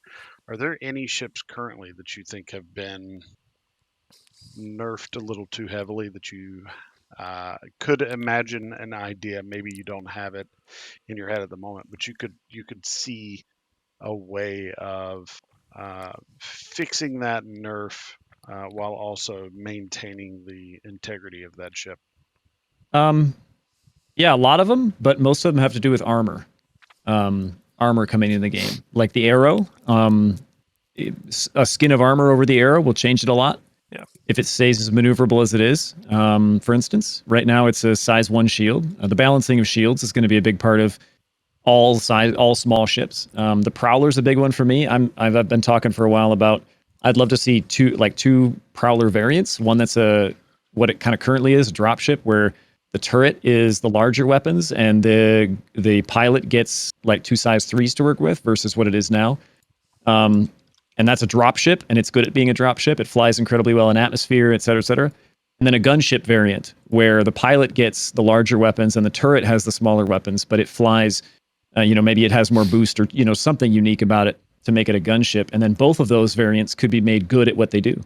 Are there any ships currently that you think have been nerfed a little too heavily that you could imagine an idea? Maybe you don't have it in your head at the moment, but you could see a way of fixing that nerf while also maintaining the integrity of that ship. Yeah, a lot of them, but most of them have to do with armor. Armor coming in the game, like the arrow. A skin of armor over the arrow will change it a lot. Yeah. If it stays as maneuverable as it is, for instance, right now it's a size 1 shield. The balancing of shields is going to be a big part of all small ships. The Prowler's a big one for me. I've been talking for a while about I'd love to see two Prowler variants. One that's what it kind of currently is, a drop ship where the turret is the larger weapons and the pilot gets like 2 size 3s to work with versus what it is now. And that's a drop ship, and it's good at being a drop ship. It flies incredibly well in atmosphere, et cetera, et cetera. And then a gunship variant where the pilot gets the larger weapons and the turret has the smaller weapons, but it flies, maybe it has more boost or, something unique about it to make it a gunship. And then both of those variants could be made good at what they do.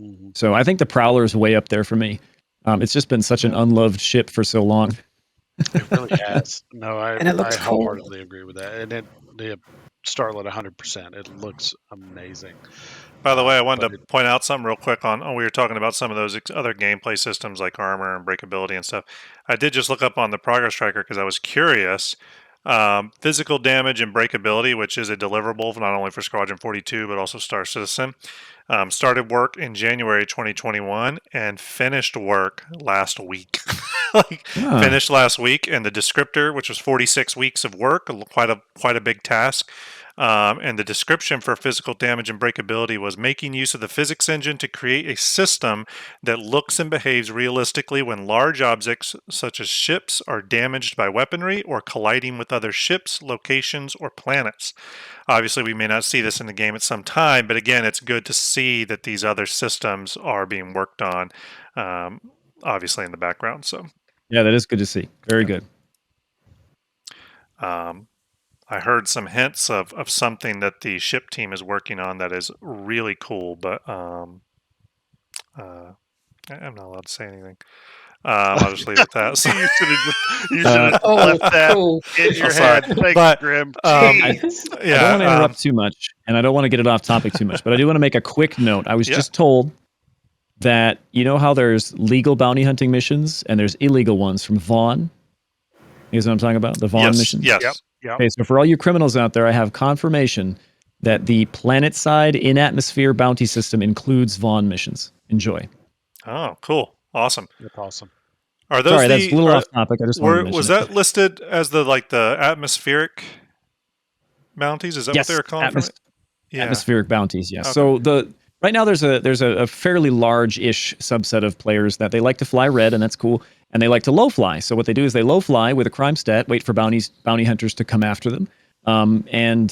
Mm-hmm. So I think the Prowler is way up there for me. It's just been such an unloved ship for so long. It really has. No, I cool. wholeheartedly agree with that. And the Starlet 100%. It looks amazing. By the way, I wanted to point out something real quick on we were talking about some of those other gameplay systems like armor and breakability and stuff. I did just look up on the progress tracker because I was curious. Physical damage and breakability, which is a deliverable not only for Squadron 42 but also Star Citizen, started work in January 2021 and finished work last week. Finished last week, and the descriptor, which was 46 weeks of work, quite a big task. And the description for physical damage and breakability was making use of the physics engine to create a system that looks and behaves realistically when large objects such as ships are damaged by weaponry or colliding with other ships, locations, or planets. Obviously, we may not see this in the game at some time, but again, it's good to see that these other systems are being worked on, obviously in the background. So, yeah, that is good to see. Very good. I heard some hints of something that the ship team is working on that is really cool, but I'm not allowed to say anything. I'll just leave it at that. So, you should have left that cool. in your head. Thanks, Grim. I don't want to interrupt too much, and I don't want to get it off topic too much, but I do want to make a quick note. I was just told that how there's legal bounty hunting missions and there's illegal ones from Vaughn. You know what I'm talking about? The Vaughn missions? Yes. Yep. Okay, so for all you criminals out there, I have confirmation that the planet-side in-atmosphere bounty system includes Vaughn missions. Enjoy. Oh, cool. Awesome. That's awesome. Are those Sorry, that's a little off topic. I just wanted to mention was that listed as the atmospheric bounties? Is that what they were calling for? Atmospheric bounties, yes. Okay. So right now there's a fairly large-ish subset of players that they like to fly red, and that's cool. And they like to low fly. So what they do is they low fly with a crime stat, wait for bounty hunters to come after them, and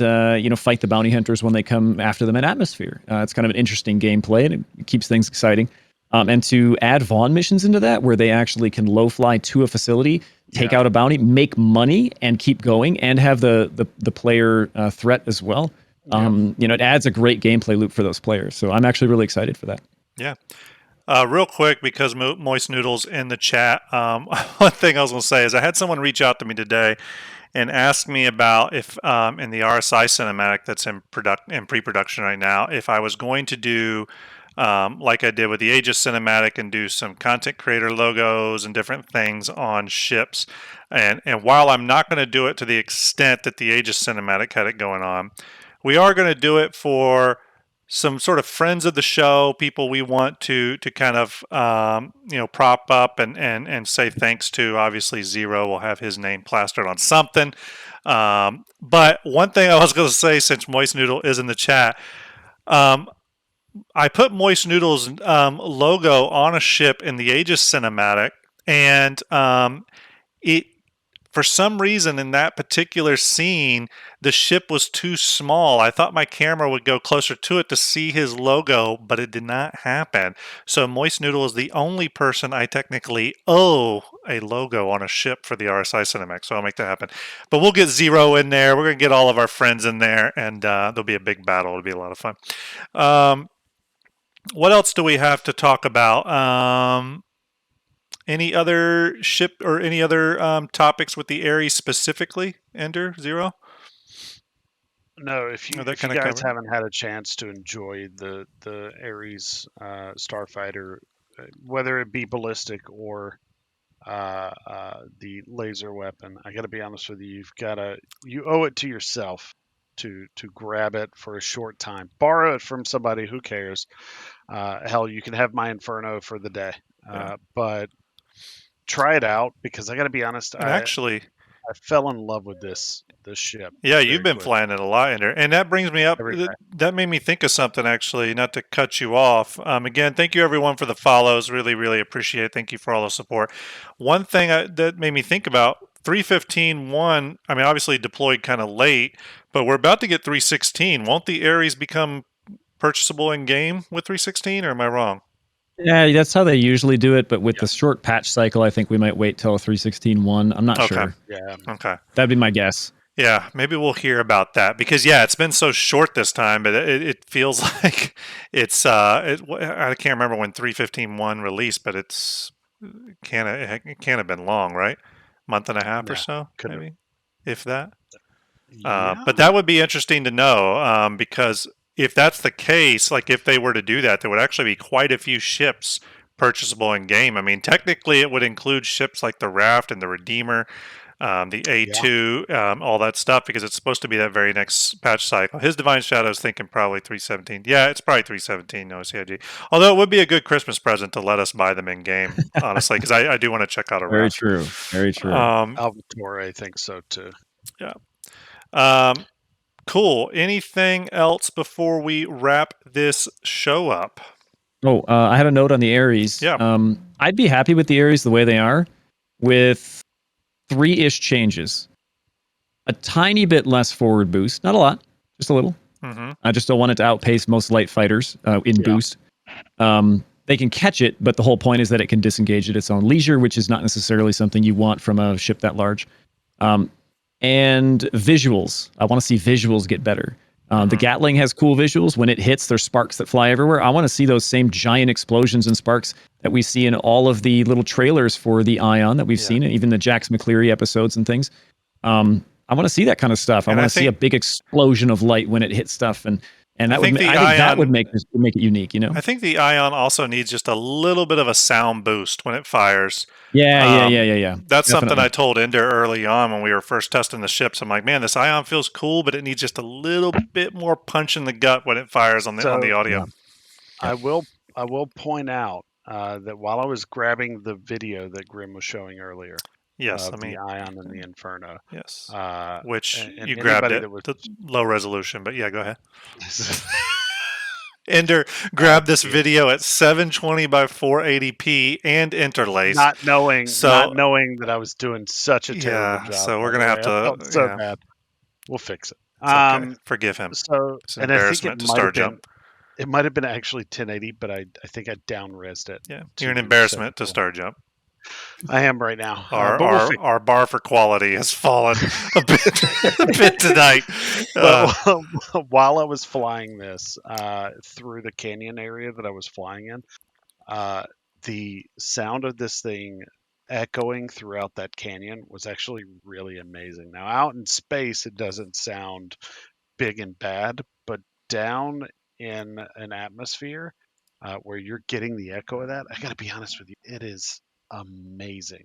fight the bounty hunters when they come after them in atmosphere. It's kind of an interesting gameplay, and it keeps things exciting. And to add Vaughn missions into that, where they actually can low fly to a facility, take out a bounty, make money, and keep going, and have the player threat as well. It adds a great gameplay loop for those players. So I'm actually really excited for that. Yeah. Real quick, because Moist Noodle's in the chat, one thing I was going to say is I had someone reach out to me today and ask me about if in the RSI cinematic that's in pre-production right now, if I was going to do like I did with the Aegis cinematic and do some content creator logos and different things on ships. And while I'm not going to do it to the extent that the Aegis cinematic had it going on, we are going to do it for some sort of friends of the show, people we want to kind of prop up and say thanks to. Obviously, Zero will have his name plastered on something. But one thing I was going to say, since Moist Noodle is in the chat, I put Moist Noodle's logo on a ship in the Aegis cinematic, and for some reason in that particular scene, the ship was too small. I thought my camera would go closer to it to see his logo, but it did not happen. So Moist Noodle is the only person I technically owe a logo on a ship for the RSI Cinemax. So I'll make that happen. But we'll get Zero in there. We're going to get all of our friends in there, and there'll be a big battle. It'll be a lot of fun. What else do we have to talk about? Any other ship or any other topics with the Aries specifically, Ender, Zero? No, if you guys haven't had a chance to enjoy the Aries starfighter, whether it be ballistic or the laser weapon, I got to be honest with you, you owe it to yourself to grab it for a short time. Borrow it from somebody, who cares? Hell, you can have my Inferno for the day, but try it out, because I got to be honest, I fell in love with this ship. Yeah, you've been flying it a lot, Ender. And that brings me up, that made me think of something, actually, not to cut you off. Again, thank you everyone for the follows. Really, really appreciate it. Thank you for all the support. One thing that made me think about, 315.1, I mean, obviously deployed kind of late, but we're about to get 316. Won't the Aries become purchasable in game with 316, or am I wrong? Yeah, that's how they usually do it, but with the short patch cycle, I think we might wait till 316.1. I'm not sure. Yeah. Okay. That'd be my guess. Yeah, maybe we'll hear about that, because it's been so short this time, but it feels like it's I can't remember when 315.1 released, but it can't have been long, right? Month and a half or so, maybe, if that. But that would be interesting to know, because if that's the case, like if they were to do that, there would actually be quite a few ships purchasable in game. I mean, technically it would include ships like the Raft and the Redeemer, the A2, all that stuff, because it's supposed to be that very next patch cycle. His Divine Shadow is thinking probably 317. Yeah, it's probably 317, no CIG. Although it would be a good Christmas present to let us buy them in game, honestly, because I do want to check out a Raft. Very true. Very true. Albator, I think so too. Yeah. Cool. Anything else before we wrap this show up? Oh, I had a note on the Aries. Yeah. I'd be happy with the Aries the way they are, with 3-ish changes. A tiny bit less forward boost, not a lot, just a little. Mm-hmm. I just don't want it to outpace most light fighters in boost. They can catch it, but the whole point is that it can disengage at its own leisure, which is not necessarily something you want from a ship that large. And visuals. I want to see visuals get better. The Gatling has cool visuals. When it hits, there's sparks that fly everywhere. I want to see those same giant explosions and sparks that we see in all of the little trailers for the Ion that we've seen, and even the Jax McCleary episodes and things. I want to see that kind of stuff. I want to see a big explosion of light when it hits stuff, and that would that would make it unique. You know, I think the Ion also needs just a little bit of a sound boost when it fires. Yeah. That's something I told Ender early on when we were first testing the ships. I'm like, man, this Ion feels cool, but it needs just a little bit more punch in the gut when it fires on the audio. Yeah. I will point out that while I was grabbing the video that Grim was showing earlier, the Ion and the Inferno, which you grabbed it, the low resolution, but yeah, go ahead. Ender grabbed this video at 720 by 480p and interlaced, not knowing that I was doing such a terrible job. So we're gonna have to. So bad. We'll fix it. Okay. Forgive him. So, it's an embarrassment to Starjump. It might have been actually 1080, but I think I down-resed it. Yeah, you're an embarrassment to Starjump. I am right now. Our bar for quality has fallen a bit tonight. But while I was flying this through the canyon area that I was flying in, the sound of this thing echoing throughout that canyon was actually really amazing. Now, out in space, it doesn't sound big and bad, but down in an atmosphere where you're getting the echo of that, I got to be honest with you, it is amazing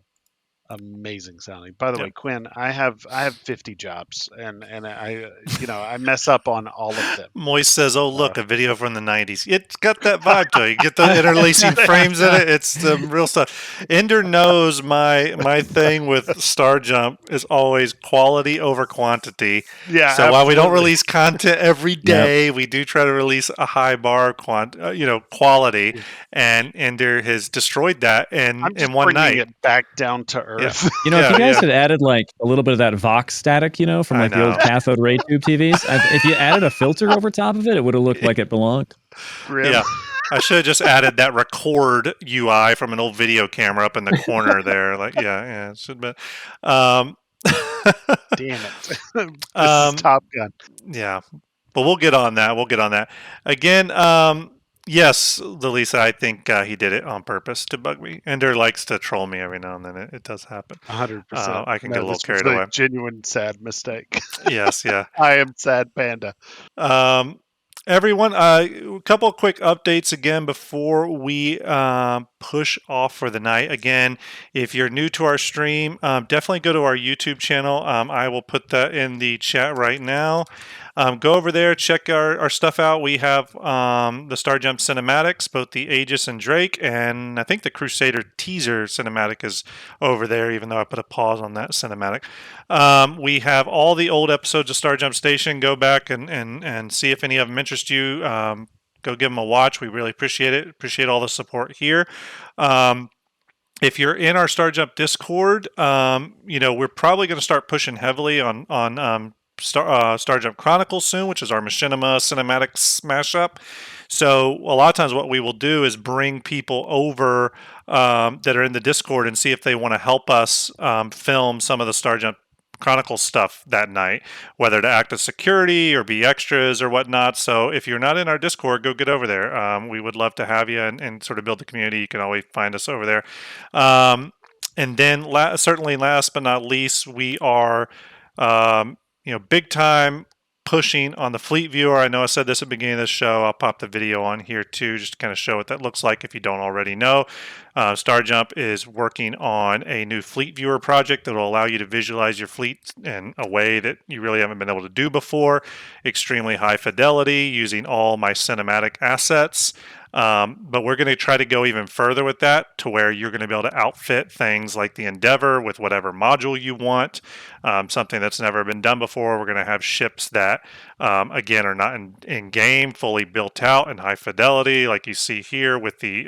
sounding. By the way, Quinn, I have 50 jobs, and I mess up on all of them. Moist says, "Oh, look, a video from the '90s. It's got that vibe to it. You get the interlacing frames in it. It's the real stuff." Ender knows my thing with Starjump is always quality over quantity. Yeah. So while we don't release content every day, we do try to release a high bar quality. And Ender has destroyed that in one night. It back down to earth. Earth. You know, if you guys had added like a little bit of that Vox static, you know, from like the old cathode ray tube TVs, if you added a filter over top of it, it would have looked like it belonged. Grim. Yeah. I should have just added that record UI from an old video camera up in the corner there. Like, it should have been. Damn it. This is Top Gun. Yeah. But we'll get on that. Again, yes, Lisa, I think he did it on purpose to bug me. Ender likes to troll me every now and then. It does happen. 100%. I can get a little carried away. Genuine sad mistake. Yes, yeah. I am sad panda. Everyone, a couple of quick updates again before we push off for the night. Again, if you're new to our stream, definitely go to our YouTube channel. I will put that in the chat right now. Go over there, check our stuff out. We have the Starjump cinematics, both the Aegis and Drake, and I think the Crusader teaser cinematic is over there, even though I put a pause on that cinematic. We have all the old episodes of Starjump Station. Go back and see if any of them interest you. Go give them a watch. We really appreciate it. Appreciate all the support here. If you're in our Starjump Discord, we're probably going to start pushing heavily on Starjump Chronicles soon, which is our Machinima cinematic smash up. So a lot of times what we will do is bring people over that are in the Discord and see if they want to help us film some of the Starjump Chronicles stuff that night, whether to act as security or be extras or whatnot. So if you're not in our Discord, go get over there. We would love to have you and sort of build the community. You can always find us over there. And then certainly last but not least, we are big time pushing on the Fleet Viewer. I know I said this at the beginning of the show. I'll pop the video on here too, just to kind of show what that looks like if you don't already know. Starjump is working on a new Fleet Viewer project that will allow you to visualize your fleet in a way that you really haven't been able to do before. Extremely high fidelity using all my cinematic assets. But we're going to try to go even further with that to where you're going to be able to outfit things like the Endeavor with whatever module you want, something that's never been done before. We're going to have ships that, again, are not in game, fully built out and high fidelity, like you see here with the,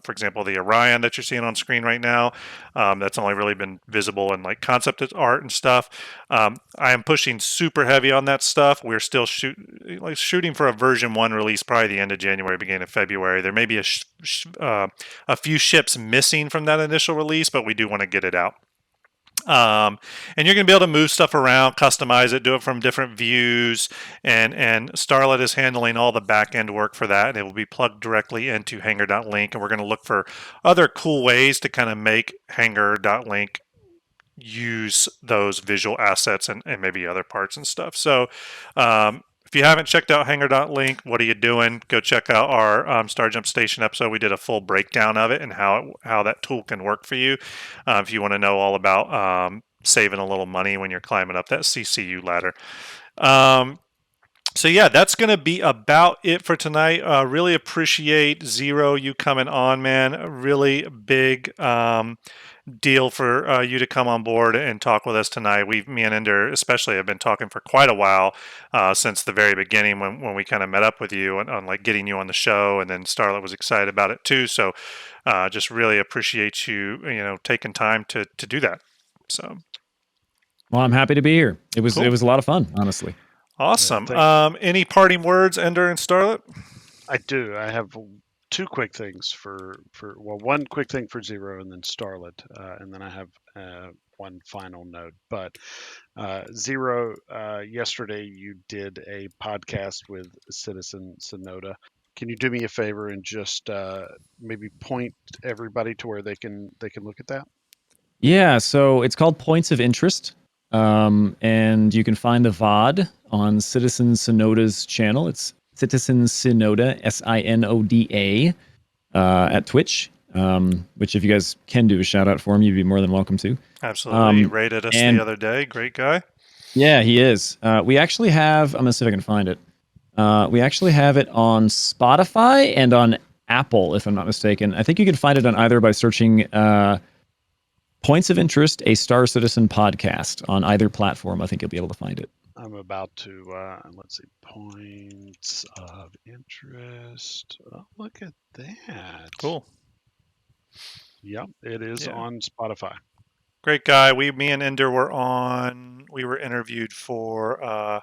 for example, the Orion that you're seeing on screen right now. That's only really been visible in like concept art and stuff. I am pushing super heavy on that stuff. We're still shooting for a version 1 release, probably the end of January, beginning of February. There may be a few ships missing from that initial release, but we do want to get it out. And you're going to be able to move stuff around, customize it, do it from different views, and Starlet is handling all the back-end work for that, and it will be plugged directly into Hangar.link, and we're going to look for other cool ways to kind of make Hangar.link use those visual assets and maybe other parts and stuff. So if you haven't checked out Hangar.link, what are you doing? Go check out our Starjump Station episode. We did a full breakdown of it and how that tool can work for you. If you want to know all about saving a little money when you're climbing up that CCU ladder. So yeah, that's going to be about it for tonight. Really appreciate Zero you coming on, man. A really big deal for you to come on board and talk with us tonight. Me and Ender especially have been talking for quite a while since the very beginning when we kind of met up with you on like getting you on the show, and then Starlet was excited about it too. So just really appreciate you taking time to do that. So, well, I'm happy to be here. It was cool. It was a lot of fun, honestly. Awesome. Any parting words, Ender and Starlet? I do. I have two quick things one quick thing for Zero and then Starlet, and then I have one final note. But Zero, yesterday you did a podcast with Citizen Sonoda. Can you do me a favor and just maybe point everybody to where they can look at that? Yeah, so it's called Points of Interest, and you can find the VOD on Citizen Sonoda's channel. It's Citizen Sonoda, Sinoda, at Twitch, which if you guys can do a shout out for him, you'd be more than welcome to. Absolutely. He rated us the other day. Great guy. Yeah, he is. We actually have, I'm going to see if I can find it. We actually have it on Spotify and on Apple, if I'm not mistaken. I think you can find it on either by searching Points of Interest, a Star Citizen podcast on either platform. I think you'll be able to find it. I'm about to, let's see, Points of Interest. Oh, look at that. Cool. Yep, it is on Spotify. Great guy. Me and Ender were on. We were interviewed for.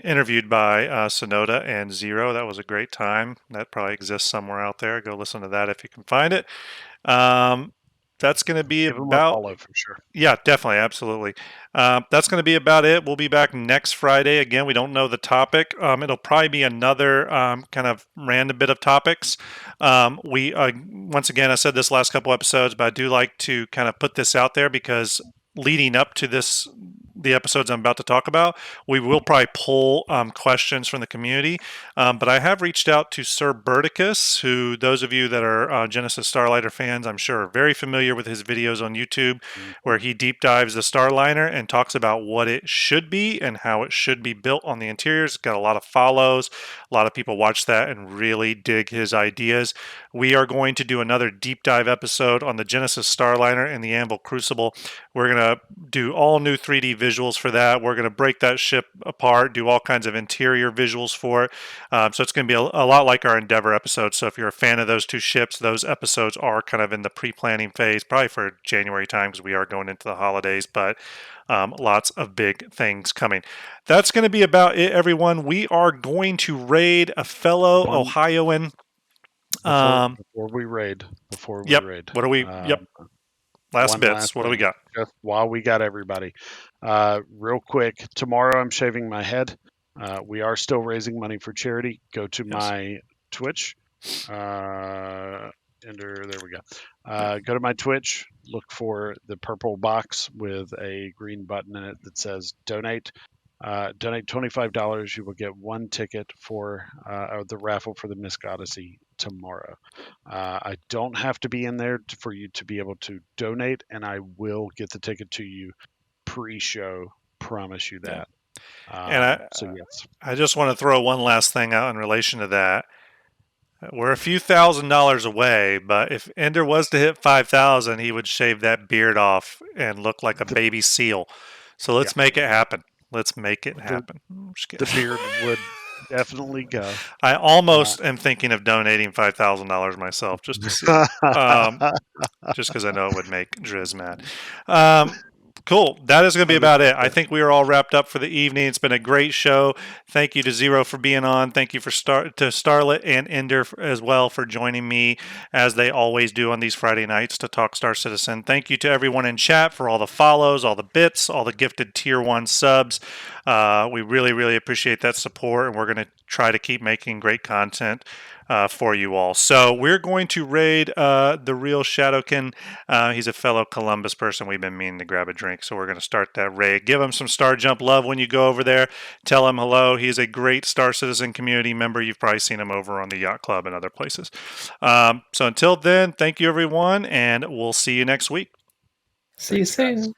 Interviewed by Sonoda and Zero. That was a great time. That probably exists somewhere out there. Go listen to that if you can find it. That's going to be Give them a about. follow for sure. Yeah, definitely, absolutely. That's going to be about it. We'll be back next Friday. Again, we don't know the topic. It'll probably be another kind of random bit of topics. We once again, I said this last couple episodes, but I do like to kind of put this out there because leading up to this, the episodes I'm about to talk about, we will probably pull questions from the community. But I have reached out to Sir Burticus, who those of you that are Genesis Starlighter fans, I'm sure are very familiar with his videos on YouTube, where he deep dives the Starliner and talks about what it should be and how it should be built on the interiors. It's got a lot of follows. A lot of people watch that and really dig his ideas. We are going to do another deep dive episode on the Genesis Starliner and the Anvil Crucible. We're going to do all new 3D visuals for that. We're going to break that ship apart, do all kinds of interior visuals for it. So it's going to be a lot like our Endeavor episodes. So if you're a fan of those two ships, those episodes are kind of in the pre-planning phase, probably for January time because we are going into the holidays, but lots of big things coming. That's going to be about it, everyone. We are going to raid a fellow Ohioan. Before we raid. What do we? Last bits. What do we got? Just while we got everybody, real quick. Tomorrow I'm shaving my head. We are still raising money for charity. Go to my Twitch. There we go. Go to my Twitch. Look for the purple box with a green button in it that says donate. Donate $25. You will get one ticket for the raffle for the Myst Odyssey tomorrow. I don't have to be in there for you to be able to donate, and I will get the ticket to you pre-show. Promise you that. So yes, I just want to throw one last thing out in relation to that. We're a few $1,000s away, but if Ender was to hit 5,000, he would shave that beard off and look like a baby seal. So let's make it happen. Let's make it happen. The beard would definitely go. I almost am thinking of donating $5,000 myself just to see. Just because I know it would make Driz mad. Cool. That is going to be about it. I think we are all wrapped up for the evening. It's been a great show. Thank you to Zero for being on. Thank you to Starlet and Ender as well for joining me, as they always do on these Friday nights to talk Star Citizen. Thank you to everyone in chat for all the follows, all the bits, all the gifted Tier 1 subs. We really, really appreciate that support, and we're going to try to keep making great content for you all. So we're going to raid the real Shadowkin. He's a fellow Columbus person. We've been meaning to grab a drink, so we're going to start that raid. Give him some Starjump love when you go over there. Tell him hello. He's a great Star Citizen community member. You've probably seen him over on the Yacht Club and other places. So until then, thank you everyone, and we'll see you next week. See you soon.